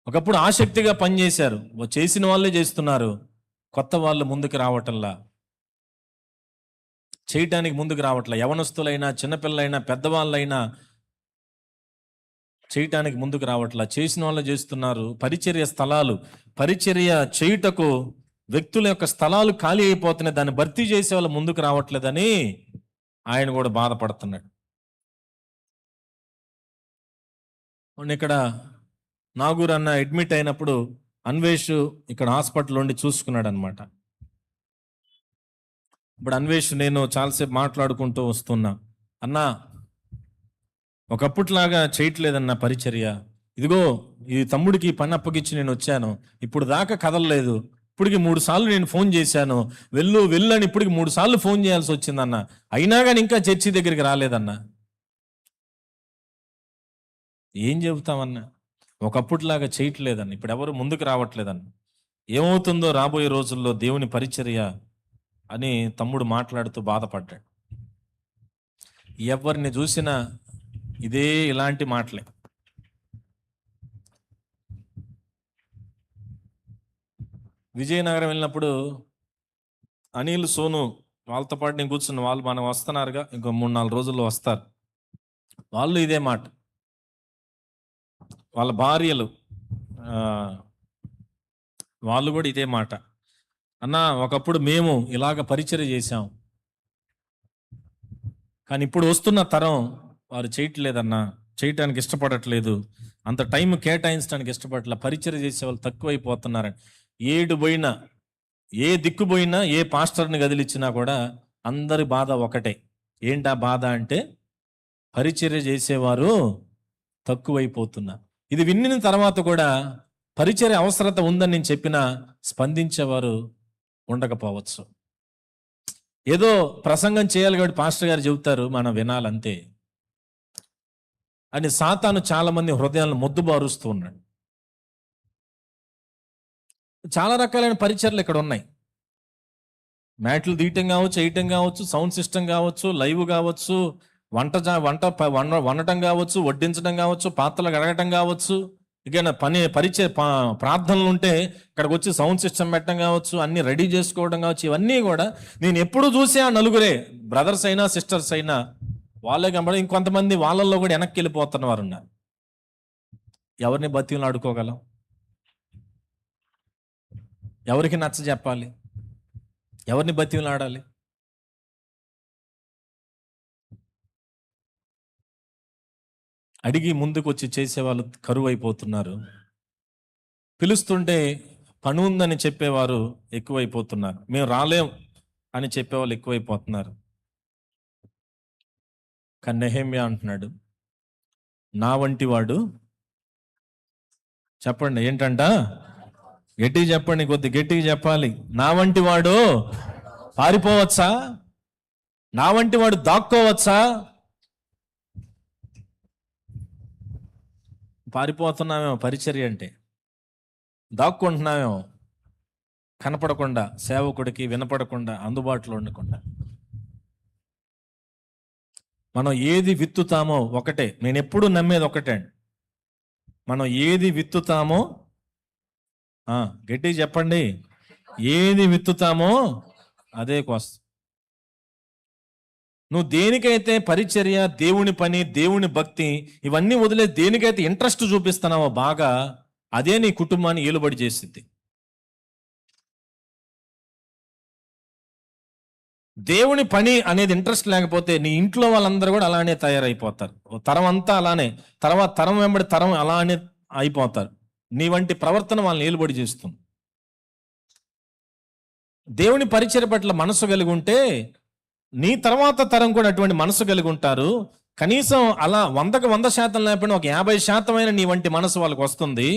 ఒకప్పుడు ఆసక్తిగా పనిచేశారు, చేసిన వాళ్ళే చేస్తున్నారు, కొత్త వాళ్ళు ముందుకు రావటంలా, చేయటానికి ముందుకు రావట్లే. యవనస్తులైనా, చిన్నపిల్లలైనా, పెద్దవాళ్ళైనా చేయటానికి ముందుకు రావట్లా, చేసిన వాళ్ళు చేస్తున్నారు. పరిచర్య స్థలాలు, పరిచర్య చేయుటకు వ్యక్తుల యొక్క స్థలాలు ఖాళీ అయిపోతున్నాయి, దాన్ని భర్తీ చేసే వాళ్ళు ముందుకు రావట్లేదని ఆయన కూడా బాధపడుతున్నాడు. ఇక్కడ నాగూర్ అన్న అడ్మిట్ అయినప్పుడు అన్వేష్ ఇక్కడ హాస్పిటల్ ఉండి చూసుకున్నాడు అనమాట. ఇప్పుడు అన్వేష్ నేను చాలాసేపు మాట్లాడుకుంటూ వస్తున్నా, అన్నా ఒకప్పుట్లాగా చేయట్లేదన్న పరిచర్య, ఇదిగో ఈ తమ్ముడికి పని అప్పగించి నేను వచ్చాను, ఇప్పుడు దాకా కదలలేదు, ఇప్పటికి 3 సార్లు నేను ఫోన్ చేశాను, వెళ్ళు అని ఇప్పటికి 3 సార్లు ఫోన్ చేయాల్సి వచ్చిందన్న, అయినా కానీ ఇంకా చర్చి దగ్గరికి రాలేదన్న. ఏం చెబుతామన్నా? ఒకప్పుడులాగా చేయట్లేదన్న, ఇప్పుడు ఎవరు ముందుకు రావట్లేదన్న. ఏమవుతుందో రాబోయే రోజుల్లో దేవుని పరిచర్య అని తమ్ముడు మాట్లాడుతూ బాధపడ్డాడు. ఎవరిని చూసినా ఇదే ఇలాంటి మాటలే. విజయనగరం వెళ్ళినప్పుడు అనిల్, సోను వాళ్ళతో పాటు నేను కూర్చున్న, వాళ్ళు మనం వస్తున్నారుగా, ఇంకో 3-4 రోజుల్లో వస్తారు, వాళ్ళు ఇదే మాట, వాళ్ళ భార్యలు వాళ్ళు కూడా ఇదే మాట, అన్నా ఒకప్పుడు మేము ఇలాగ పరిచర్య చేశాం, కానీ ఇప్పుడు వస్తున్న తరం వారు చేయట్లేదన్నా, చేయటానికి ఇష్టపడట్లేదు, అంత టైం కేటాయించడానికి ఇష్టపడట్లేదు, పరిచర్య చేసే వాళ్ళు తక్కువైపోతున్నారని. ఏడు పోయినా, ఏ దిక్కు పోయినా, ఏ పాస్టర్ని గదిలిచ్చినా కూడా అందరి బాధ ఒకటే. ఏంటా బాధ అంటే పరిచర్య చేసేవారు తక్కువైపోతున్నారు. ఇది విన్న తర్వాత కూడా పరిచర్య అవసరత ఉందని నేను చెప్పినా స్పందించేవారు ఉండకపోవచ్చు. ఏదో ప్రసంగం చేయాలి కాబట్టి పాస్టర్ గారు చెబుతారు, మనం వినాలంతే అని సాతాను చాలా మంది హృదయాలను మొద్దుబారుస్తూ ఉన్నాడు. చాలా రకాలైన పరిచర్యలు ఇక్కడ ఉన్నాయి. మ్యాట్లు తీయటం కావచ్చు, వేయటం కావచ్చు, సౌండ్ సిస్టమ్ కావచ్చు, లైవ్ కావచ్చు, వండటం కావచ్చు, వడ్డించడం కావచ్చు, పాత్రలు కడగటం కావచ్చు, ఇక ప్రార్థనలు ఉంటే ఇక్కడికి వచ్చి సౌండ్ సిస్టమ్ పెట్టడం కావచ్చు, అన్ని రెడీ చేసుకోవడం కావచ్చు. ఇవన్నీ కూడా నేను ఎప్పుడు చూసే ఆ నలుగురే, బ్రదర్స్ అయినా సిస్టర్స్ అయినా వాళ్ళే కనబడి, ఇంకొంతమంది వాళ్ళల్లో కూడా వెనక్కి వెళ్ళిపోతున్న వారు ఉన్నారు. ఎవరిని బతికిలు ఆడుకోగలం? ఎవరికి నచ్చ చెప్పాలి? ఎవరిని బతికిలు ఆడాలి? అడిగి ముందుకు వచ్చి చేసేవాళ్ళు కరువు అయిపోతున్నారు. పిలుస్తుంటే పని ఉందని చెప్పేవారు ఎక్కువైపోతున్నారు. మేము రాలేం అని చెప్పేవాళ్ళు ఎక్కువైపోతున్నారు. కానీ నెహెమ్యా అంటున్నాడు, నా వంటి వాడు, చెప్పండి ఏంటంట, గట్టిగా చెప్పండి, కొద్ది గట్టిగా చెప్పాలి. నా వంటి వాడు పారిపోవచ్చా? నా వంటి వాడు దాక్కోవచ్చా? పారిపోతున్నామేమో పరిచర్య అంటే, దాక్కుంటున్నామేమో, కనపడకుండా, సేవకుడికి వినపడకుండా, అందుబాటులో ఉండకుండా. మనం ఏది విత్తుతామో ఒకటే, నేను ఎప్పుడు నమ్మేది ఒకటే అండి, మనం ఏది విత్తుతామో, గట్టిగా చెప్పండి, ఏది విత్తుతామో అదే కోస్తాం. నువ్వు దేనికైతే పరిచర్య, దేవుని పని, దేవుని భక్తి ఇవన్నీ వదిలే దేనికైతే ఇంట్రెస్ట్ చూపిస్తున్నావో బాగా, అదే నీ కుటుంబాన్ని ఏలుబడి చేసిద్ది. దేవుని పని అనేది ఇంట్రెస్ట్ లేకపోతే నీ ఇంట్లో వాళ్ళందరూ కూడా అలానే తయారైపోతారు. తరం అంతా అలానే, తర్వాత తరం వెంబడి తరం అలానే అయిపోతారు. నీ వంటి ప్రవర్తన వాళ్ళని ఏలుబడి చేస్తుంది. దేవుని పరిచర్య పట్ల మనసు కలిగి ఉంటే నీ తర్వాత తరం కూడా అటువంటి మనసు కలిగి ఉంటారు. కనీసం అలా 100కి 100% లేకపోయినా ఒక 50% నీ వంటి మనసు వాళ్ళకి వస్తుంది.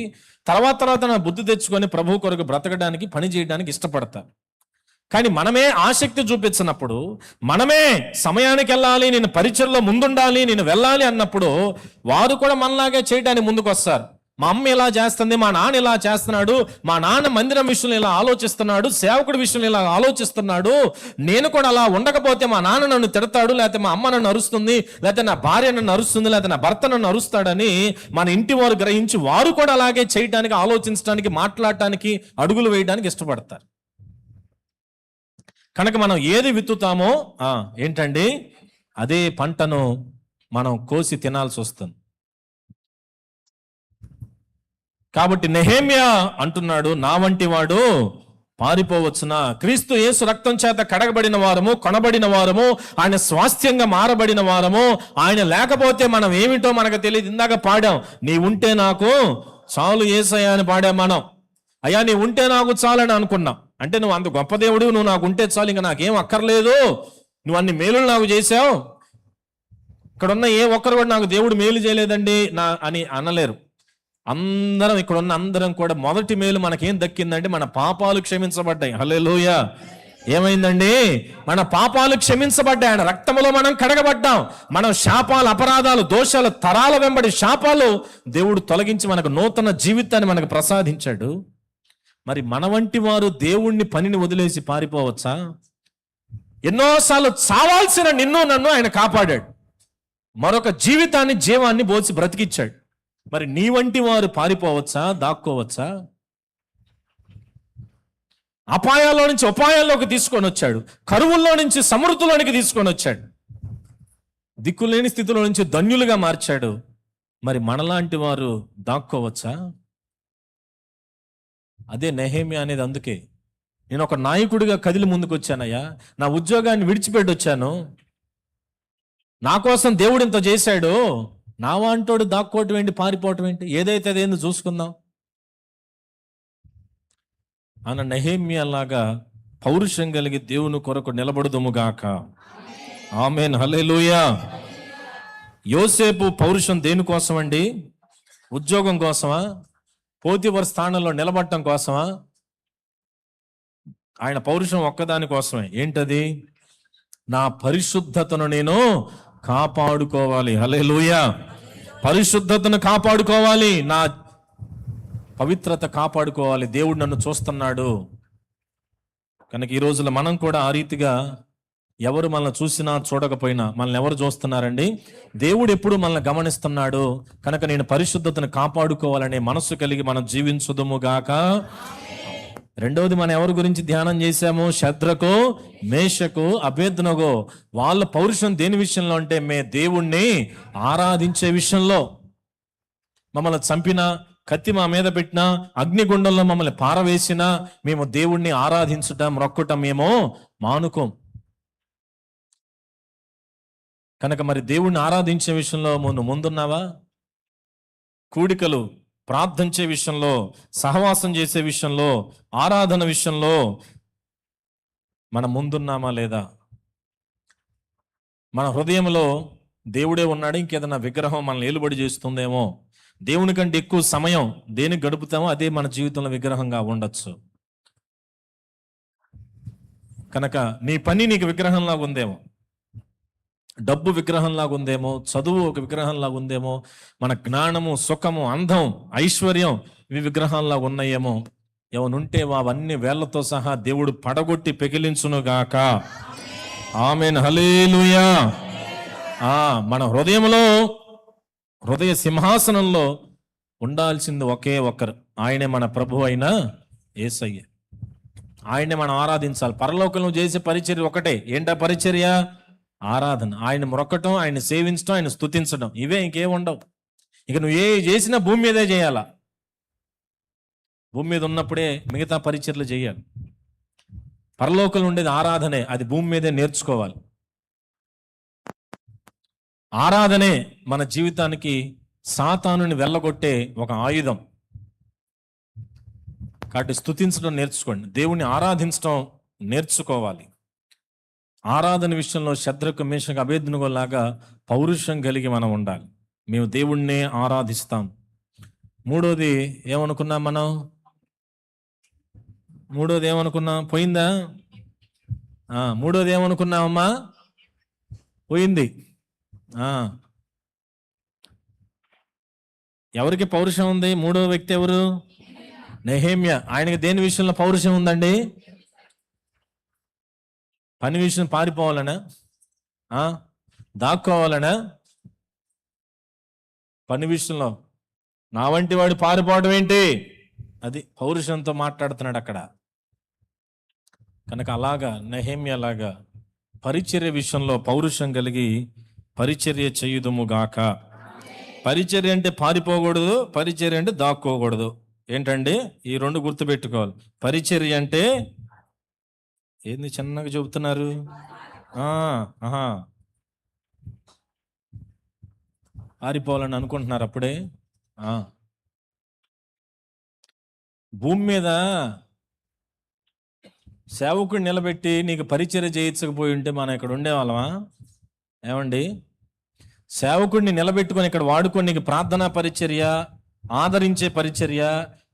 తర్వాత నా బుద్ధి తెచ్చుకొని ప్రభు కొరకు బ్రతకడానికి, పని చేయడానికి ఇష్టపడతారు. కానీ మనమే ఆసక్తి చూపించినప్పుడు, మనమే సమయానికి వెళ్ళాలి, నేను పరిచర్లో ముందుండాలి, నేను వెళ్ళాలి అన్నప్పుడు వారు కూడా మనలాగే చేయడానికి ముందుకు వస్తారు. మా అమ్మ ఇలా చేస్తుంది, మా నాన్న ఇలా చేస్తున్నాడు, మా నాన్న మందిరం విషయంలో ఇలా ఆలోచిస్తున్నాడు, సేవకుడి విషయంలో ఇలా ఆలోచిస్తున్నాడు, నేను కూడా అలా ఉండకపోతే మా నాన్న నన్ను తిడతాడు, లేకపోతే మా అమ్మ నన్ను అరుస్తుంది, లేకపోతే నా భార్య నన్ను అరుస్తుంది, లేకపోతే నా భర్త నన్ను అరుస్తాడని మన ఇంటి వారు గ్రహించి వారు కూడా అలాగే చేయడానికి, ఆలోచించడానికి, మాట్లాడటానికి, అడుగులు వేయడానికి ఇష్టపడతారు. కనుక మనం ఏది విత్తుతామో ఏంటండి, అదే పంటను మనం కోసి తినాల్సి వస్తుంది. కాబట్టి నెహెమ్యా అంటున్నాడు, నా వంటి వాడు పారిపోవచ్చునా? క్రీస్తు యేసు రక్తం చేత కడగబడిన వారము, కొనబడిన వారము, ఆయన స్వాస్థ్యంగా మారబడిన వారము. ఆయన లేకపోతే మనం ఏమిటో మనకు తెలియదు. ఇందాక పాడాం, నీ ఉంటే నాకు చాలు యేసయ్యా అని పాడాం మనం. అయ్యా నీ ఉంటే నాకు చాలని అనుకున్నాం. అంటే నువ్వు అంత గొప్ప దేవుడు, నువ్వు నాకు ఉంటే చాలు, ఇంకా నాకేం అక్కర్లేదు, నువ్వు అన్ని మేలులు నాకు చేసావు, ఇక్కడ ఉన్న ఏ ఒక్కరు కూడా నాకు దేవుడు మేలు చేయలేదండి అని అనలేరు. అందరం, ఇక్కడ ఉన్న అందరం కూడా మొదటి మేలు మనకేం దక్కిందంటే మన పాపాలు క్షమించబడ్డాయి. హల్లెలూయా. ఏమైందండి? మన పాపాలు క్షమించబడ్డాయి. ఆయన రక్తములో మనం కడగబడ్డాం. మనం శాపాలు, అపరాధాలు, దోషాలు, తరాల వెంబడి శాపాలు దేవుడు తొలగించి మనకు నూతన జీవితాన్ని మనకు ప్రసాదించాడు. మరి మన వంటి వారు దేవుణ్ణి పనిని వదిలేసి పారిపోవచ్చా? ఎన్నోసార్లు చావాల్సిన నిన్ను నన్ను ఆయన కాపాడాడు, మరొక జీవాన్ని బోసి బ్రతికిచ్చాడు. మరి నీ వంటి వారు పారిపోవచ్చా, దాక్కోవచ్చా? అపాయాల్లో నుంచి ఉపాయాల్లోకి తీసుకొని వచ్చాడు, కరువుల్లో నుంచి సమృద్ధిలోనికి తీసుకొని వచ్చాడు, దిక్కులేని స్థితిలో నుంచి ధన్యులుగా మార్చాడు. మరి మనలాంటి వారు దాక్కోవచ్చా? అదే నెహెమ్యా అనేది. అందుకే నేను ఒక నాయకుడిగా కదిలి ముందుకు వచ్చానయ్యా, నా ఉద్యోగాన్ని విడిచిపెట్టి వచ్చాను, నా కోసం దేవుడు ఇంత చేశాడు, నా వాంటోడు దాక్కోవటం ఏంటి, పారిపోవటం ఏంటి, ఏదైతే అదేందో చూసుకుందాం అన్న నెహెమ్యా లాగా పౌరుషం కలిగి దేవుని కొరకు నిలబడుదుముగాక. ఆమేన్, హల్లెలూయా. యోసేపు పౌరుషం దేనికోసం అండి? ఉద్యోగం కోసమా? పోతిఫర్ స్థానంలో నిలబడటం కోసమా? ఆయన పౌరుషం ఒక్కదాని కోసమే. ఏంటది? నా పరిశుద్ధతను నేను కాపాడుకోవాలి. హల్లెలూయా. పరిశుద్ధతను కాపాడుకోవాలి, నా పవిత్రత కాపాడుకోవాలి. దేవుడు నన్ను చూస్తున్నాడు. కనుక ఈ రోజుల్లో మనం కూడా ఆ రీతిగా, ఎవరు మనల్ని చూసినా చూడకపోయినా మనల్ని ఎవరు చూస్తున్నారండి? దేవుడు ఎప్పుడు మనల్ని గమనిస్తున్నాడు. కనుక నేను పరిశుద్ధతను కాపాడుకోవాలనే మనసు కలిగి మనం జీవించుదుముగాక. రెండవది, మనం ఎవరి గురించి ధ్యానం చేశాము? శద్రకు, మేషకు, అబేద్నగో. వాళ్ళ పౌరుషం దేని విషయంలో అంటే, దేవుణ్ణి ఆరాధించే విషయంలో. మమ్మల్ని చంపినా, కత్తి మా మీద పెట్టినా, అగ్నిగుండంలో మమ్మల్ని పారవేసినా మేము దేవుణ్ణి ఆరాధించటం, మొక్కటం మేము మానుకోం. కనుక మరి దేవుణ్ణి ఆరాధించే విషయంలో ముందున్నావా? కూడికలు, ప్రార్థించే విషయంలో, సహవాసం చేసే విషయంలో, ఆరాధన విషయంలో మనం ముందున్నామా లేదా? మన హృదయంలో దేవుడే ఉన్నాడు, ఇంకేదైనా విగ్రహం మనల్ని ఏలుబడి చేస్తుందేమో. దేవుని కంటే ఎక్కువ సమయం దేనికి గడుపుతామో అదే మన జీవితంలో విగ్రహంగా ఉండొచ్చు. కనుక నీ పని నీకు విగ్రహంలాగా ఉందేమో, డబ్బు విగ్రహంలాగా ఉందేమో, చదువు ఒక విగ్రహంలాగా ఉందేమో, మన జ్ఞానము, సుఖము, అందం, ఐశ్వర్యం ఇవి విగ్రహాల్లాగా ఉన్నాయేమో. ఏమనుంటే అవన్నీ వేళ్లతో సహా దేవుడు పడగొట్టి పెకిలించునుగాక. ఆమేన్, హల్లెలూయా. మన హృదయంలో, హృదయ సింహాసనంలో ఉండాల్సింది ఒకే ఒక్కరు, ఆయనే మన ప్రభు అయిన యేసయ్య. ఆయన్ని మనం ఆరాధించాలి. పరలోకంలో చేసే పరిచర్య ఒకటే. ఏంటా పరిచర్య? ఆరాధన. ఆయన మొక్కటం, ఆయన సేవించడం, ఆయన స్తుతించడం, ఇవే, ఇంకేం ఉండవు. ఇక నువ్వు ఏ చేసినా భూమి మీదే చేయాలా. భూమి మీద ఉన్నప్పుడే మిగతా పరిచర్యలు చేయాలి. పరలోకంలో ఉండేది ఆరాధనే, అది భూమి మీదే నేర్చుకోవాలి. ఆరాధనే మన జీవితానికి సాతానుని వెళ్ళగొట్టే ఒక ఆయుధం. కాబట్టి స్తుతించడం నేర్చుకోండి, దేవుణ్ణి ఆరాధించడం నేర్చుకోవాలి. ఆరాధన విషయంలో శద్రకు, మేషకు, అబేద్నెగో లాగా పౌరుషం కలిగి మనం ఉండాలి. మేము దేవుణ్ణే ఆరాధిస్తాం. మూడోది ఏమనుకున్నాం మనం? మూడోది ఏమనుకున్నాం? పోయిందా? మూడోది ఏమనుకున్నామమ్మా? పోయింది. ఎవరికి పౌరుషం ఉంది? మూడో వ్యక్తి ఎవరు? నెహెమ్యా. ఆయనకి దేని విషయంలో పౌరుషం ఉందండి? పని విషయం పారిపోవాలనా? దాక్కోవాలనా? పని విషయంలో నా వంటి వాడు పారిపోవడం ఏంటి? అది పౌరుషంతో మాట్లాడుతున్నాడు అక్కడ. కనుక అలాగా నెహెమ్యా లాగా పరిచర్య విషయంలో పౌరుషం కలిగి పరిచర్య చేయుదుముగాక. పరిచర్య అంటే పారిపోకూడదు, పరిచర్య అంటే దాక్కోకూడదు. ఏంటండి? ఈ రెండు గుర్తుపెట్టుకోవాలి. పరిచర్య అంటే ఏంది చిన్నగా చెబుతున్నారు? పారిపోవాలని అనుకుంటున్నారు అప్పుడే. భూమి మీద సేవకుడు నిలబెట్టి నీకు పరిచర్య చేయించకపోయి ఉంటే మనం ఇక్కడ ఉండేవాళ్ళమా? ఏమండి? సేవకుడిని నిలబెట్టుకొని ఇక్కడ వాడుకొని నీకు ప్రార్థనా పరిచర్య, ఆదరించే పరిచర్య,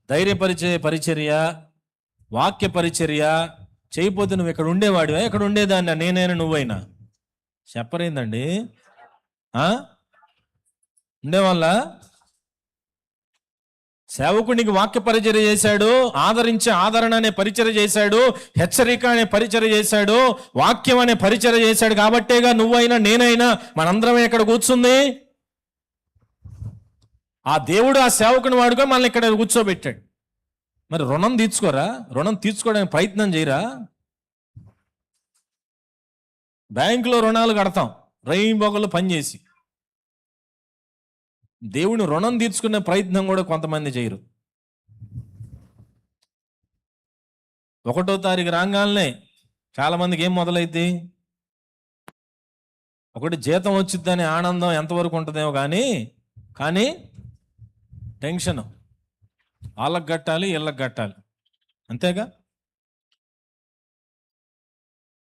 ధైర్యపరిచే పరిచర్య, వాక్య పరిచర్య చేయకపోతే నువ్వు ఇక్కడ ఉండేవాడివా? ఇక్కడ ఉండేదాన్ని నేనైనా నువ్వైనా? చెప్పరేందండి? ఉండేవాళ్ళ? సేవకుడికి వాక్య పరిచర్య చేశాడు, ఆదరించే ఆదరణ అనే పరిచర్య చేశాడు, హెచ్చరిక అనే పరిచర్య చేశాడు, వాక్యం అనే పరిచర్య చేశాడు. కాబట్టేగా నువ్వైనా నేనైనా మనందరం ఇక్కడ కూర్చుంది. ఆ దేవుడు ఆ సేవకుని వాడుకో మనల్ని ఇక్కడ కూర్చోబెట్టాడు. మరి రుణం తీర్చుకోరా? రుణం తీర్చుకోవడానికి ప్రయత్నం చేయరా? బ్యాంకులో రుణాలు కడతాం రైంబొగలు పనిచేసి. దేవుని రుణం తీర్చుకునే ప్రయత్నం కూడా కొంతమంది చేయరు. 1వ తారీఖు రాగానే చాలా మందికి ఏం మొదలైద్ది? ఒకటి జీతం వచ్చిద్దని ఆనందం ఎంతవరకు ఉంటుందేమో కానీ టెన్షన్. వాళ్ళకి కట్టాలి, వీళ్ళకి కట్టాలి, అంతేగా.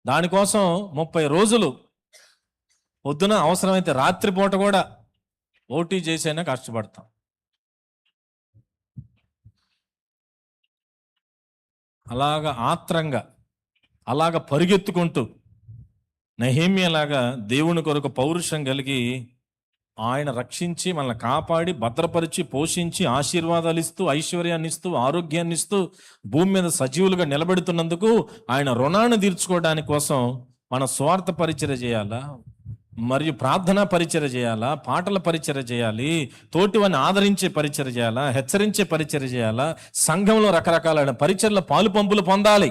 దానికోసం 30 రోజులు పొద్దున అవసరమైతే రాత్రిపూట కూడా ఓటీ చేసైనా కష్టపడతాం. అలాగా ఆత్రంగా, అలాగా పరిగెత్తుకుంటూ నెహెమ్యాలాగా దేవుని కొరకు పౌరుషం కలిగి ఆయన రక్షించి మనల్ని కాపాడి భద్రపరిచి పోషించి ఆశీర్వాదాలు ఇస్తూ ఐశ్వర్యాన్ని ఇస్తూ ఆరోగ్యాన్ని ఇస్తూ భూమి మీద సజీవులుగా నిలబెడుతున్నందుకు ఆయన రుణాన్ని తీర్చుకోవడానికి కోసం మన స్వార్థ పరిచర్య చేయాలా, మరియు ప్రార్థనా పరిచర్య చేయాలా, పాటల పరిచర్య చేయాలి, తోటివాన్ని ఆదరించే పరిచర్య చేయాలా, హెచ్చరించే పరిచర్య చేయాలా, సంఘంలో రకరకాలైన పరిచర్యల పాలు పంపులు పొందాలి.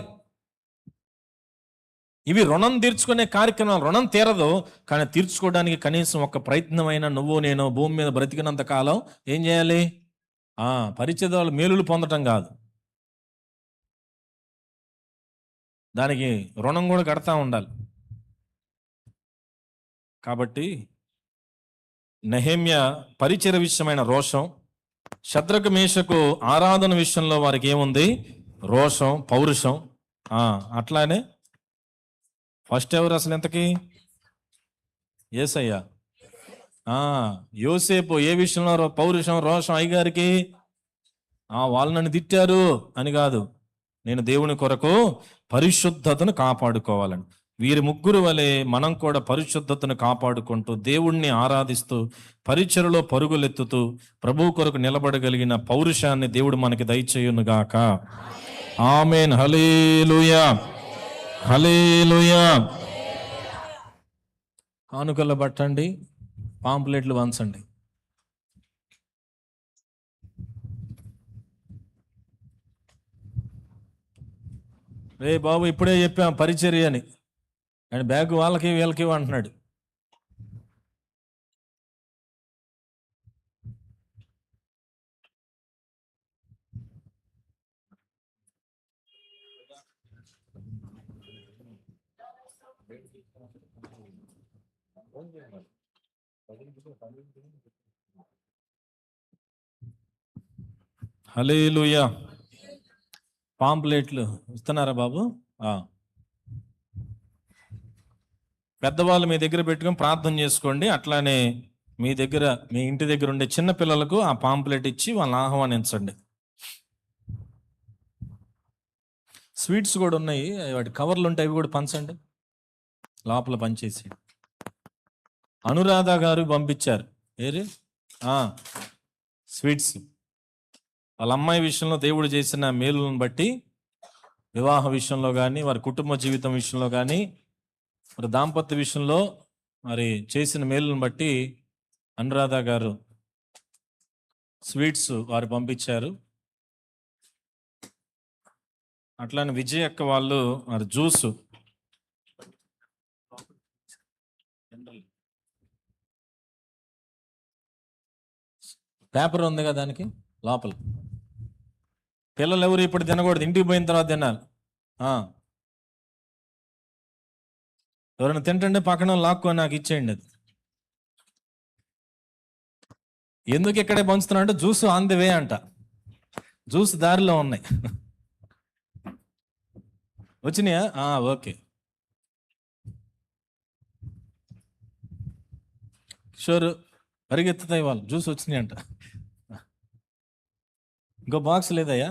ఇవి రుణం తీర్చుకునే కార్యక్రమాలు. రుణం తీరదు, కానీ తీర్చుకోవడానికి కనీసం ఒక ప్రయత్నమైనా నువ్వు నేను భూమి మీద బ్రతికినంత కాలం ఏం చేయాలి? పరిచర్య వాళ్ళ మేలులు పొందటం కాదు, దానికి రుణం కూడా కడతా ఉండాలి. కాబట్టి నెహెమ్యా పరిచర్య విషయమైన రోషం, శద్రకు మేషకు ఆరాధన విషయంలో వారికి ఏముంది? రోషం, పౌరుషం. అట్లానే ఫస్ట్ ఎవరు అసలు ఎంతకి? యేసయ్య. యోసేపు ఏ విషయంలో పౌరుషం, రోషం? అయ్యగారికి వాళ్ళు నన్ను తిట్టారు అని కాదు, నేను దేవుని కొరకు పరిశుద్ధతను కాపాడుకోవాలని. వీరి ముగ్గురు వలె మనం కూడా పరిశుద్ధతను కాపాడుకుంటూ దేవుణ్ణి ఆరాధిస్తూ పరిచర్యలో పరుగులెత్తుతూ ప్రభువు కొరకు నిలబడగలిగిన పౌరుషాన్ని దేవుడు మనకి దయచేయునుగాక. ఆమేన్. హల్లెలూయా, హల్లెలూయా. కానుకలు పట్టండి, పాంప్లెట్లు వంచండి. రే బాబు ఇప్పుడే చెప్పాం పరిచర్య అని, ఆయన బ్యాగ్ వాళ్ళకి వీళ్ళకి అంటున్నాడు. హల్లెలూయా. పాంప్లెట్లు ఇస్తున్నారా బాబు? పెద్దవాళ్ళు మీ దగ్గర పెట్టుకొని ప్రార్థన చేసుకోండి. అట్లానే మీ దగ్గర, మీ ఇంటి దగ్గర ఉండే చిన్న పిల్లలకు ఆ పాంప్లెట్ ఇచ్చి వాళ్ళని ఆహ్వానించండి. స్వీట్స్ కూడా ఉన్నాయి, వాటి కవర్లు ఉంటాయి, అవి కూడా పంచండి, లోపల పంచేసి. అనురాధ గారు పంపించారు ఏరి స్వీట్స్. వాళ్ళ అమ్మాయి విషయంలో దేవుడు చేసిన మేలులను బట్టి, వివాహ విషయంలో కానీ, వారి కుటుంబ జీవితం విషయంలో కానీ, మరి దాంపత్య విషయంలో మరి చేసిన మేలులను బట్టి అనురాధ గారు స్వీట్స్ వారు పంపించారు. అట్లానే విజయ్ అక్క వాళ్ళు మరి జ్యూస్, పేపర్ ఉంది కదా దానికి లోపల. పిల్లలు ఎవరు ఇప్పుడు తినకూడదు, ఇంటికి పోయిన తర్వాత తినాలి. ఎవరైనా తింటుంటే పక్కన లాక్కొని నాకు ఇచ్చేయండి. అది ఎందుకు ఇక్కడే పంచుతున్నా అంటే జ్యూస్ ఆన్ ది వే అంట, జ్యూస్ దారిలో ఉన్నాయి. వచ్చినాయా? ఓకే. కిషోర్ పరిగెత్తుతాయి వాళ్ళు, జ్యూస్ వచ్చినాయి అంట. ఇంకో బాక్స్ లేదయ్యా?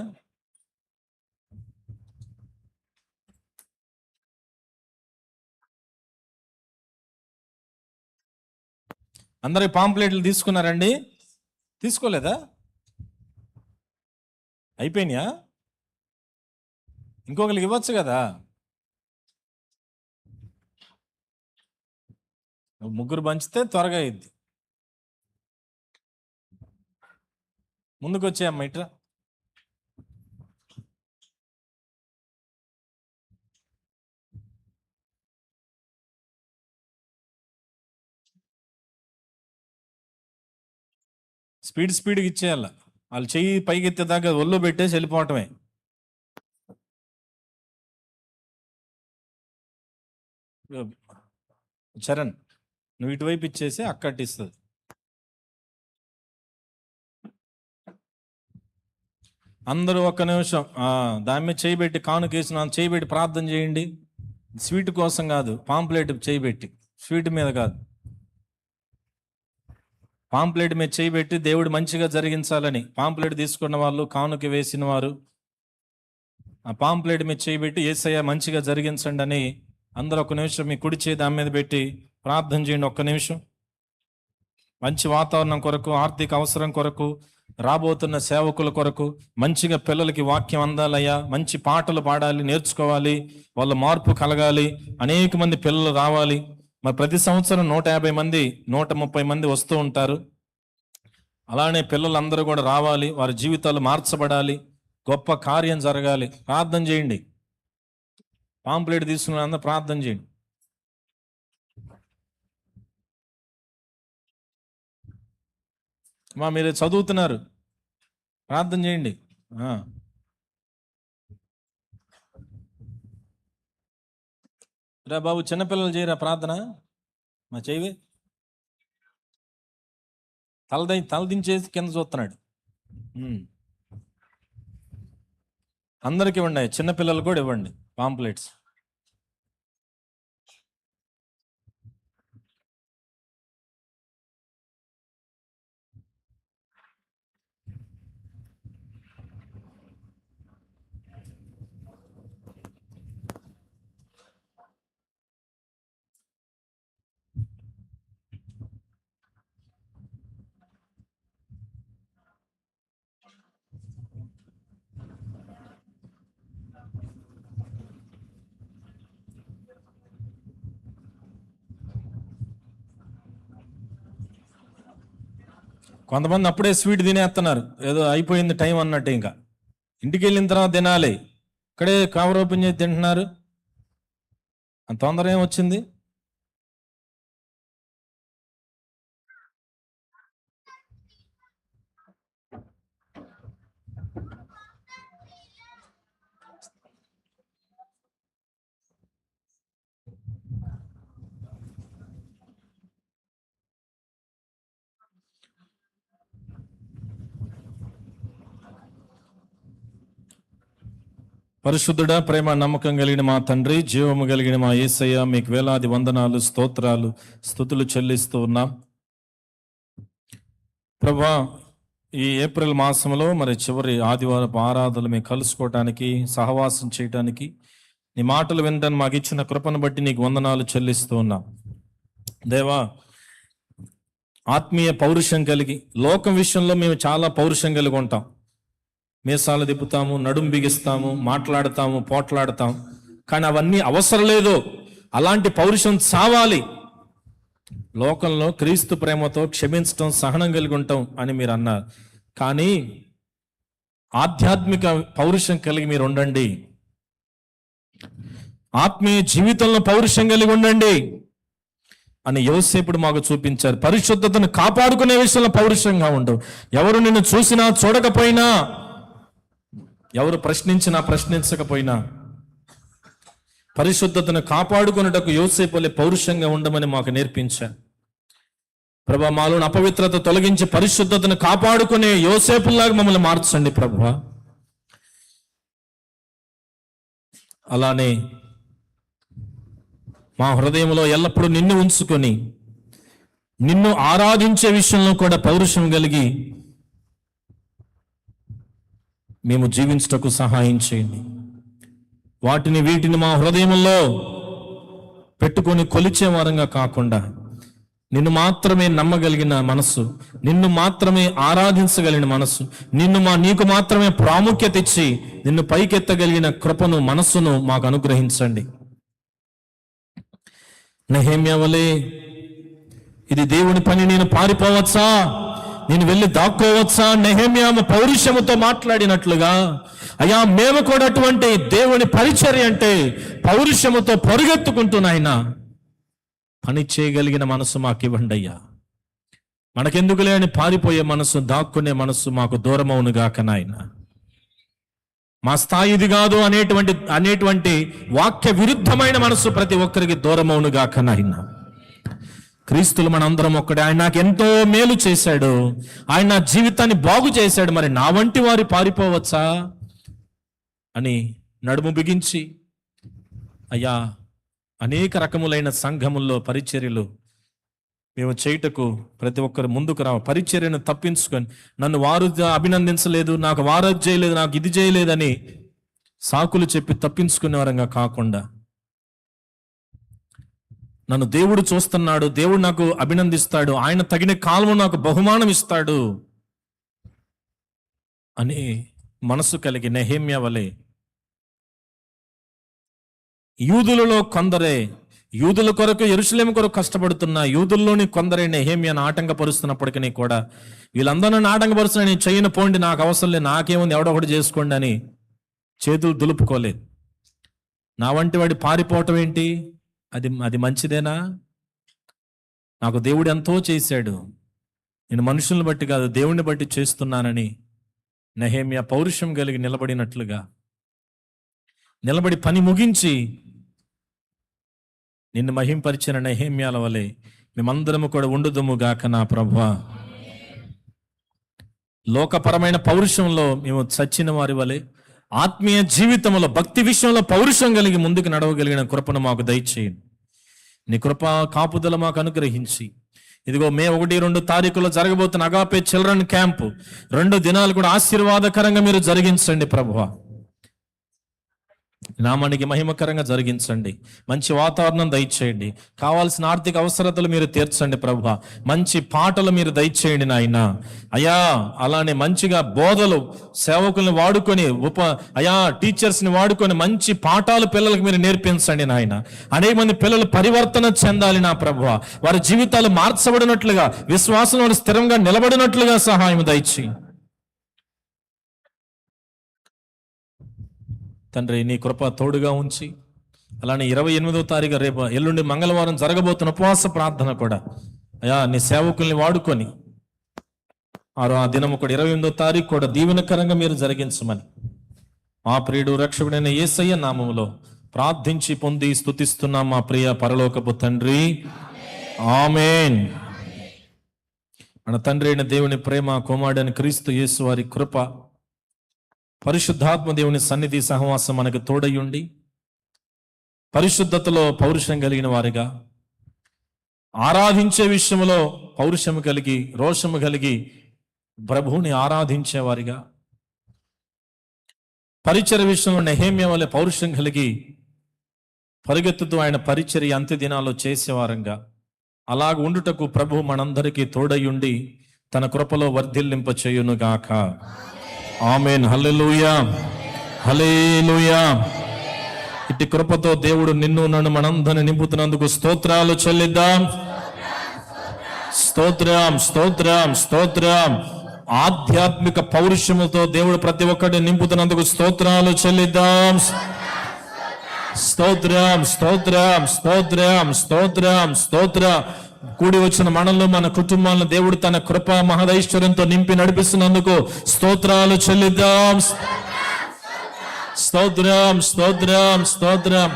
అందరి పాంప్లెట్లు తీసుకున్నారండి? తీసుకోలేదా? అయిపోయినాయా? ఇంకొకరికి ఇవ్వచ్చు కదా. ముగ్గురు పంచితే త్వరగా అయింది. ముందుకు వచ్చాయమ్మ ఇట్రా. స్పీడ్గా ఇచ్చేయాల. వాళ్ళు చెయ్యి పైకి ఎత్తేదాకా ఒళ్ళో పెట్టేసి వెళ్ళిపోవటమే. చరణ్ నువ్వు ఇటువైపు ఇచ్చేసి అక్కటిస్తుంది. అందరూ ఒక్క నిమిషం దాని మీద చేయబెట్టి, కానుకేసిన చేయబెట్టి ప్రార్థన చేయండి. స్వీట్ కోసం కాదు, పాంప్లెట్ చేయబెట్టి, స్వీట్ మీద కాదు, పాంప్లెట్ మీద చేయబెట్టి దేవుడు మంచిగా జరిగించాలని. పాంప్లెట్ తీసుకున్న వాళ్ళు, కానుక వేసిన వారు ఆ పాంప్లెట్ మీద చేయబెట్టి యేసయ్య మంచిగా జరిగించండి అని అందరూ ఒక నిమిషం మీ కుడి చేయి దాని మీద పెట్టి ప్రార్థన చేయండి. ఒక్క నిమిషం. మంచి వాతావరణం కొరకు, ఆర్థిక అవసరం కొరకు, రాబోతున్న సేవకుల కొరకు, మంచిగా పిల్లలకి వాక్యం అందాలయ్యా, మంచి పాటలు పాడాలి, నేర్చుకోవాలి, వాళ్ళ మార్పు కలగాలి, అనేక మంది పిల్లలు రావాలి. మరి ప్రతి సంవత్సరం 150 మంది 130 మంది వస్తూ ఉంటారు. అలానే పిల్లలందరూ కూడా రావాలి, వారి జీవితాలు మార్చబడాలి, గొప్ప కార్యం జరగాలి. ప్రార్థన చేయండి. పాంప్లెట్ తీసుకున్న అందరూ ప్రార్థన చేయండి. మీరు చదువుతున్నారు, ప్రార్థన చేయండి. రా బాబు, చిన్నపిల్లలు చేయరా ప్రార్థన? మా చేయవే. తలదించేసి కింద చూస్తున్నాడు. అందరికి ఇవ్వండి, చిన్నపిల్లలు కూడా ఇవ్వండి పాంప్లెట్స్. కొంతమంది అప్పుడే స్వీట్ తినేస్తున్నారు, ఏదో అయిపోయింది టైం అన్నట్టు. ఇంకా ఇంటికి వెళ్ళిన తర్వాత తినాలి. ఇక్కడే కవర్ ఓపెన్ చేసి తింటున్నారు. అంత తొందర ఏమొచ్చింది? పరిశుద్ధుడా, ప్రేమ నమ్మకం కలిగిన మా తండ్రి, జీవము కలిగిన మా యేసయ్య, మీకు వేలాది వందనాలు, స్తోత్రాలు, స్తుతులు చెల్లిస్తూ ఉన్నాం ప్రభా. ఈ ఏప్రిల్ మాసంలో మరి చివరి ఆదివారపు ఆరాధనలు మేము కలుసుకోవటానికి, సహవాసం చేయటానికి, నీ మాటలు వినడానికి మాకు ఇచ్చిన కృపను బట్టి నీకు వందనాలు చెల్లిస్తూ ఉన్నాం దేవా. ఆత్మీయ పౌరుషం కలిగి, లోకం విషయంలో మేము చాలా పౌరుషం కలిగి ఉంటాం. మీసాలు తిప్పుతాము, నడుం బిగిస్తాము, మాట్లాడతాము, పోట్లాడతాం. కానీ అవన్నీ అవసరం లేదు. అలాంటి పౌరుషం చావాలి. లోకంలో క్రీస్తు ప్రేమతో క్షమించటం, సహనం కలిగి ఉంటాం అని మీరు అన్నారు. కానీ ఆధ్యాత్మిక పౌరుషం కలిగి మీరు ఉండండి. ఆత్మీయ జీవితంలో పౌరుషం కలిగి ఉండండి అని యోసేపుడు మాకు చూపించారు. పరిశుద్ధతను కాపాడుకునే విషయంలో పౌరుషంగా ఉండవు. ఎవరు నిన్ను చూసినా చూడకపోయినా, ఎవరు ప్రశ్నించినా ప్రశ్నించకపోయినా, పరిశుద్ధతను కాపాడుకున్నటకు యోసేపులే పౌరుషంగా ఉండమని మాకు నేర్పించారు ప్రభా. మాలోని అపవిత్రత తొలగించి పరిశుద్ధతను కాపాడుకునే యోసేపులాగా మమ్మల్ని మార్చండి ప్రభువా. అలానే మా హృదయంలో ఎల్లప్పుడూ నిన్ను ఉంచుకొని, నిన్ను ఆరాధించే విషయంలో కూడా పౌరుషం కలిగి మేము జీవించటకు సహాయం చేయండి. వీటిని మా హృదయంలో పెట్టుకొని కొలిచే వారంగా కాకుండా, నిన్ను మాత్రమే నమ్మగలిగిన మనస్సు, నిన్ను మాత్రమే ఆరాధించగలిగిన మనస్సు, నీకు మాత్రమే ప్రాముఖ్యత ఇచ్చి నిన్ను పైకెత్తగలిగిన కృపను, మనస్సును మాకు అనుగ్రహించండి. నెహెమ్యా వలె ఇది దేవుని పని, నేను పారిపోవచ్చా, నేను వెళ్ళి దాక్కోవచ్చా, నెహెమ్యా పౌరుషముతో మాట్లాడినట్లుగా అయ్యా మేము కూడా అటువంటి దేవుని పరిచర్య అంటే పౌరుషముతో పరుగెత్తుకుంటున్నాయన పని చేయగలిగిన మనసు మాకు ఇవ్వండి అయ్యా. మనకెందుకు లేని పారిపోయే మనసు, దాక్కునే మనసు మాకు దూరమవునుగాక నాయన. మా స్థాయి ఇది కాదు అనేటువంటి వాక్య విరుద్ధమైన మనసు ప్రతి ఒక్కరికి దూరమవునుగాక నాయన. క్రీస్తులు మనందరం ఒక్కడే. ఆయన నాకు ఎంతో మేలు చేశాడు, ఆయన నా జీవితాన్ని బాగు చేశాడు, మరి నా వంటి వారు పారిపోవచ్చా అని నడుము బిగించి అయ్యా అనేక రకములైన సంఘముల్లో పరిచర్యలు మేము చేయుటకు ప్రతి ఒక్కరు ముందుకు పరిచర్యను తప్పించుకొని, నన్ను వారు అభినందించలేదు, నాకు వారు చేయలేదు, నాకు ఇది చేయలేదని సాకులు చెప్పి తప్పించుకునే వారంగా కాకుండా, నన్ను దేవుడు చూస్తున్నాడు, దేవుడు నాకు అభినందిస్తాడు, ఆయన తగిన కాలము నాకు బహుమానం ఇస్తాడు అని మనసు కలిగి నెహెమ్యా వలె యూదులలో కొందరే, యూదుల కొరకు యెరూషలేము కొరకు కష్టపడుతున్న యూదుల్లోని కొందరే నెహెమ్యాను ఆటంకపరుస్తున్నప్పటికీ కూడా, వీళ్ళందరూ నన్ను ఆటంకపరుస్తున్నా, నేను చెయ్యను పోండి, నాకు అవసరం లేదు, నాకేముంది, ఎవడో ఒకటి చేసుకోండి అని చేతులు దులుపుకోలేదు. నా వంటి వాడి పారిపోవటం ఏంటి? అది మంచిదేనా? నాకు దేవుడు ఎంతో చేశాడు, నేను మనుషుల్ని బట్టి కాదు దేవుడిని బట్టి చేస్తున్నానని నెహెమ్యా పౌరుషం కలిగి నిలబడి పని ముగించి నిన్ను మహింపరిచిన నెహెమ్యాల వలె మేమందరము కూడా ఉండుదుము గాక నా ప్రభువా. లోకపరమైన పౌరుషంలో మేము చచ్చిన వారి వలె ఆత్మీయ జీవితంలో, భక్తి విషయంలో పౌరుషం కలిగి ముందుకు నడవగలిగిన కృపను మాకు దయచేయండి. నీ కృప కాపుదల మాకు అనుగ్రహించి, ఇదిగో మే 1-2 తారీఖులో జరగబోతున్న అగాపే చిల్డ్రన్ క్యాంపు 2 దినాలు కూడా ఆశీర్వాదకరంగా మీరు జరిగించండి ప్రభువా. నామానికి మహిమకరంగా జరిగించండి. మంచి వాతావరణం దయచేయండి. కావాల్సిన ఆర్థిక అవసరతలు మీరు తీర్చండి ప్రభువా. మంచి పాటలు మీరు దయచేయండి నాయన. అయ్యా అలానే మంచిగా బోధలు, సేవకుల్ని వాడుకొని, టీచర్స్ని వాడుకొని మంచి పాఠాలు పిల్లలకు మీరు నేర్పించండి నాయన. అనేక మంది పిల్లలు పరివర్తన చెందాలి నా ప్రభువా. వారి జీవితాలు మార్చబడినట్లుగా, విశ్వాసంలో స్థిరంగా నిలబడినట్లుగా సహాయం దయచేయండి. తండ్రి నీ కృప తోడుగా ఉంచి, అలానే 28వ తారీఖు రేపు ఎల్లుండి మంగళవారం జరగబోతున్న ఉపవాస ప్రార్థన కూడా అయ్యా నీ సేవకుల్ని వాడుకొని ఆ దినం కూడా 28వ తారీఖు కూడా దీవెనకరంగా మీరు జరిగించమని మా ప్రియుడు రక్షకుడైన యేసయ్య నామములో ప్రార్థించి పొంది స్తుతిస్తున్నాం మా ప్రియ పరలోకపు తండ్రి, ఆమేన్. మన తండ్రి అయిన దేవుని ప్రేమ, కుమారుడైన క్రీస్తు యేసు వారి కృప, పరిశుద్ధాత్మ దేవుని సన్నిధి సహవాసం మనకు తోడయుండి పరిశుద్ధతలో పౌరుషం కలిగిన వారిగా, ఆరాధించే విషయంలో పౌరుషము కలిగి, రోషము కలిగి ప్రభువుని ఆరాధించే వారిగా, పరిచర్య విషయంలో నెహెమ్యా వలె పౌరుషం కలిగి పరిగెత్తుతూ ఆయన పరిచర్య అంత్య దినాల్లో చేసేవారంగా అలాగ ఉండుటకు ప్రభు మనందరికీ తోడయుండి తన కృపలో వర్ధిల్లింప చేయును గాక. ఆమేన్. హల్లెలూయా, హల్లెలూయా. ఇట్టి కృపతో దేవుడు నిన్ను నన్ను మనందరిని నింపుతున్నందుకు స్తోత్రాలు చెల్లిద్దాం. స్తోత్రం, స్తోత్రం, స్తోత్రం. ఆధ్యాత్మిక పౌరుషముతో దేవుడు ప్రతి ఒక్కరిని నింపుతున్నందుకు స్తోత్రాలు చెల్లిద్దాం. స్తోత్రం, స్తోత్రం, స్తోత్రం, స్తోత్రం, స్తోత్రం. కూడి వచ్చిన మనల్ని, మన కుటుంబాలను దేవుడు తన కృప మహదైశ్వర్యంతో నింపి నడిపిస్తున్నందుకు స్తోత్రాలు చెల్లిద్దాం. స్తోత్రం, స్తోత్రం, స్తోత్రం.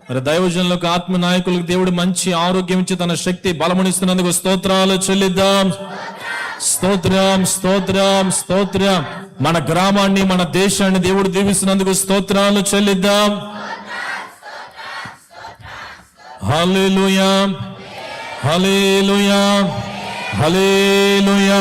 మరి దైవజనులకు, ఆత్మ నాయకులకు దేవుడు మంచి ఆరోగ్యం ఇచ్చి తన శక్తి బలమునిస్తున్నందుకు స్తోత్రాలు చెల్లిద్దాం. స్తోత్రం, స్తోత్రం, స్తోత్రం. మన గ్రామాన్ని, మన దేశాన్ని దేవుడు దీవిస్తున్నందుకు స్తోత్రాలు చెల్లిద్దాం. హల్లెలూయా, హల్లెలూయా, హల్లెలూయా.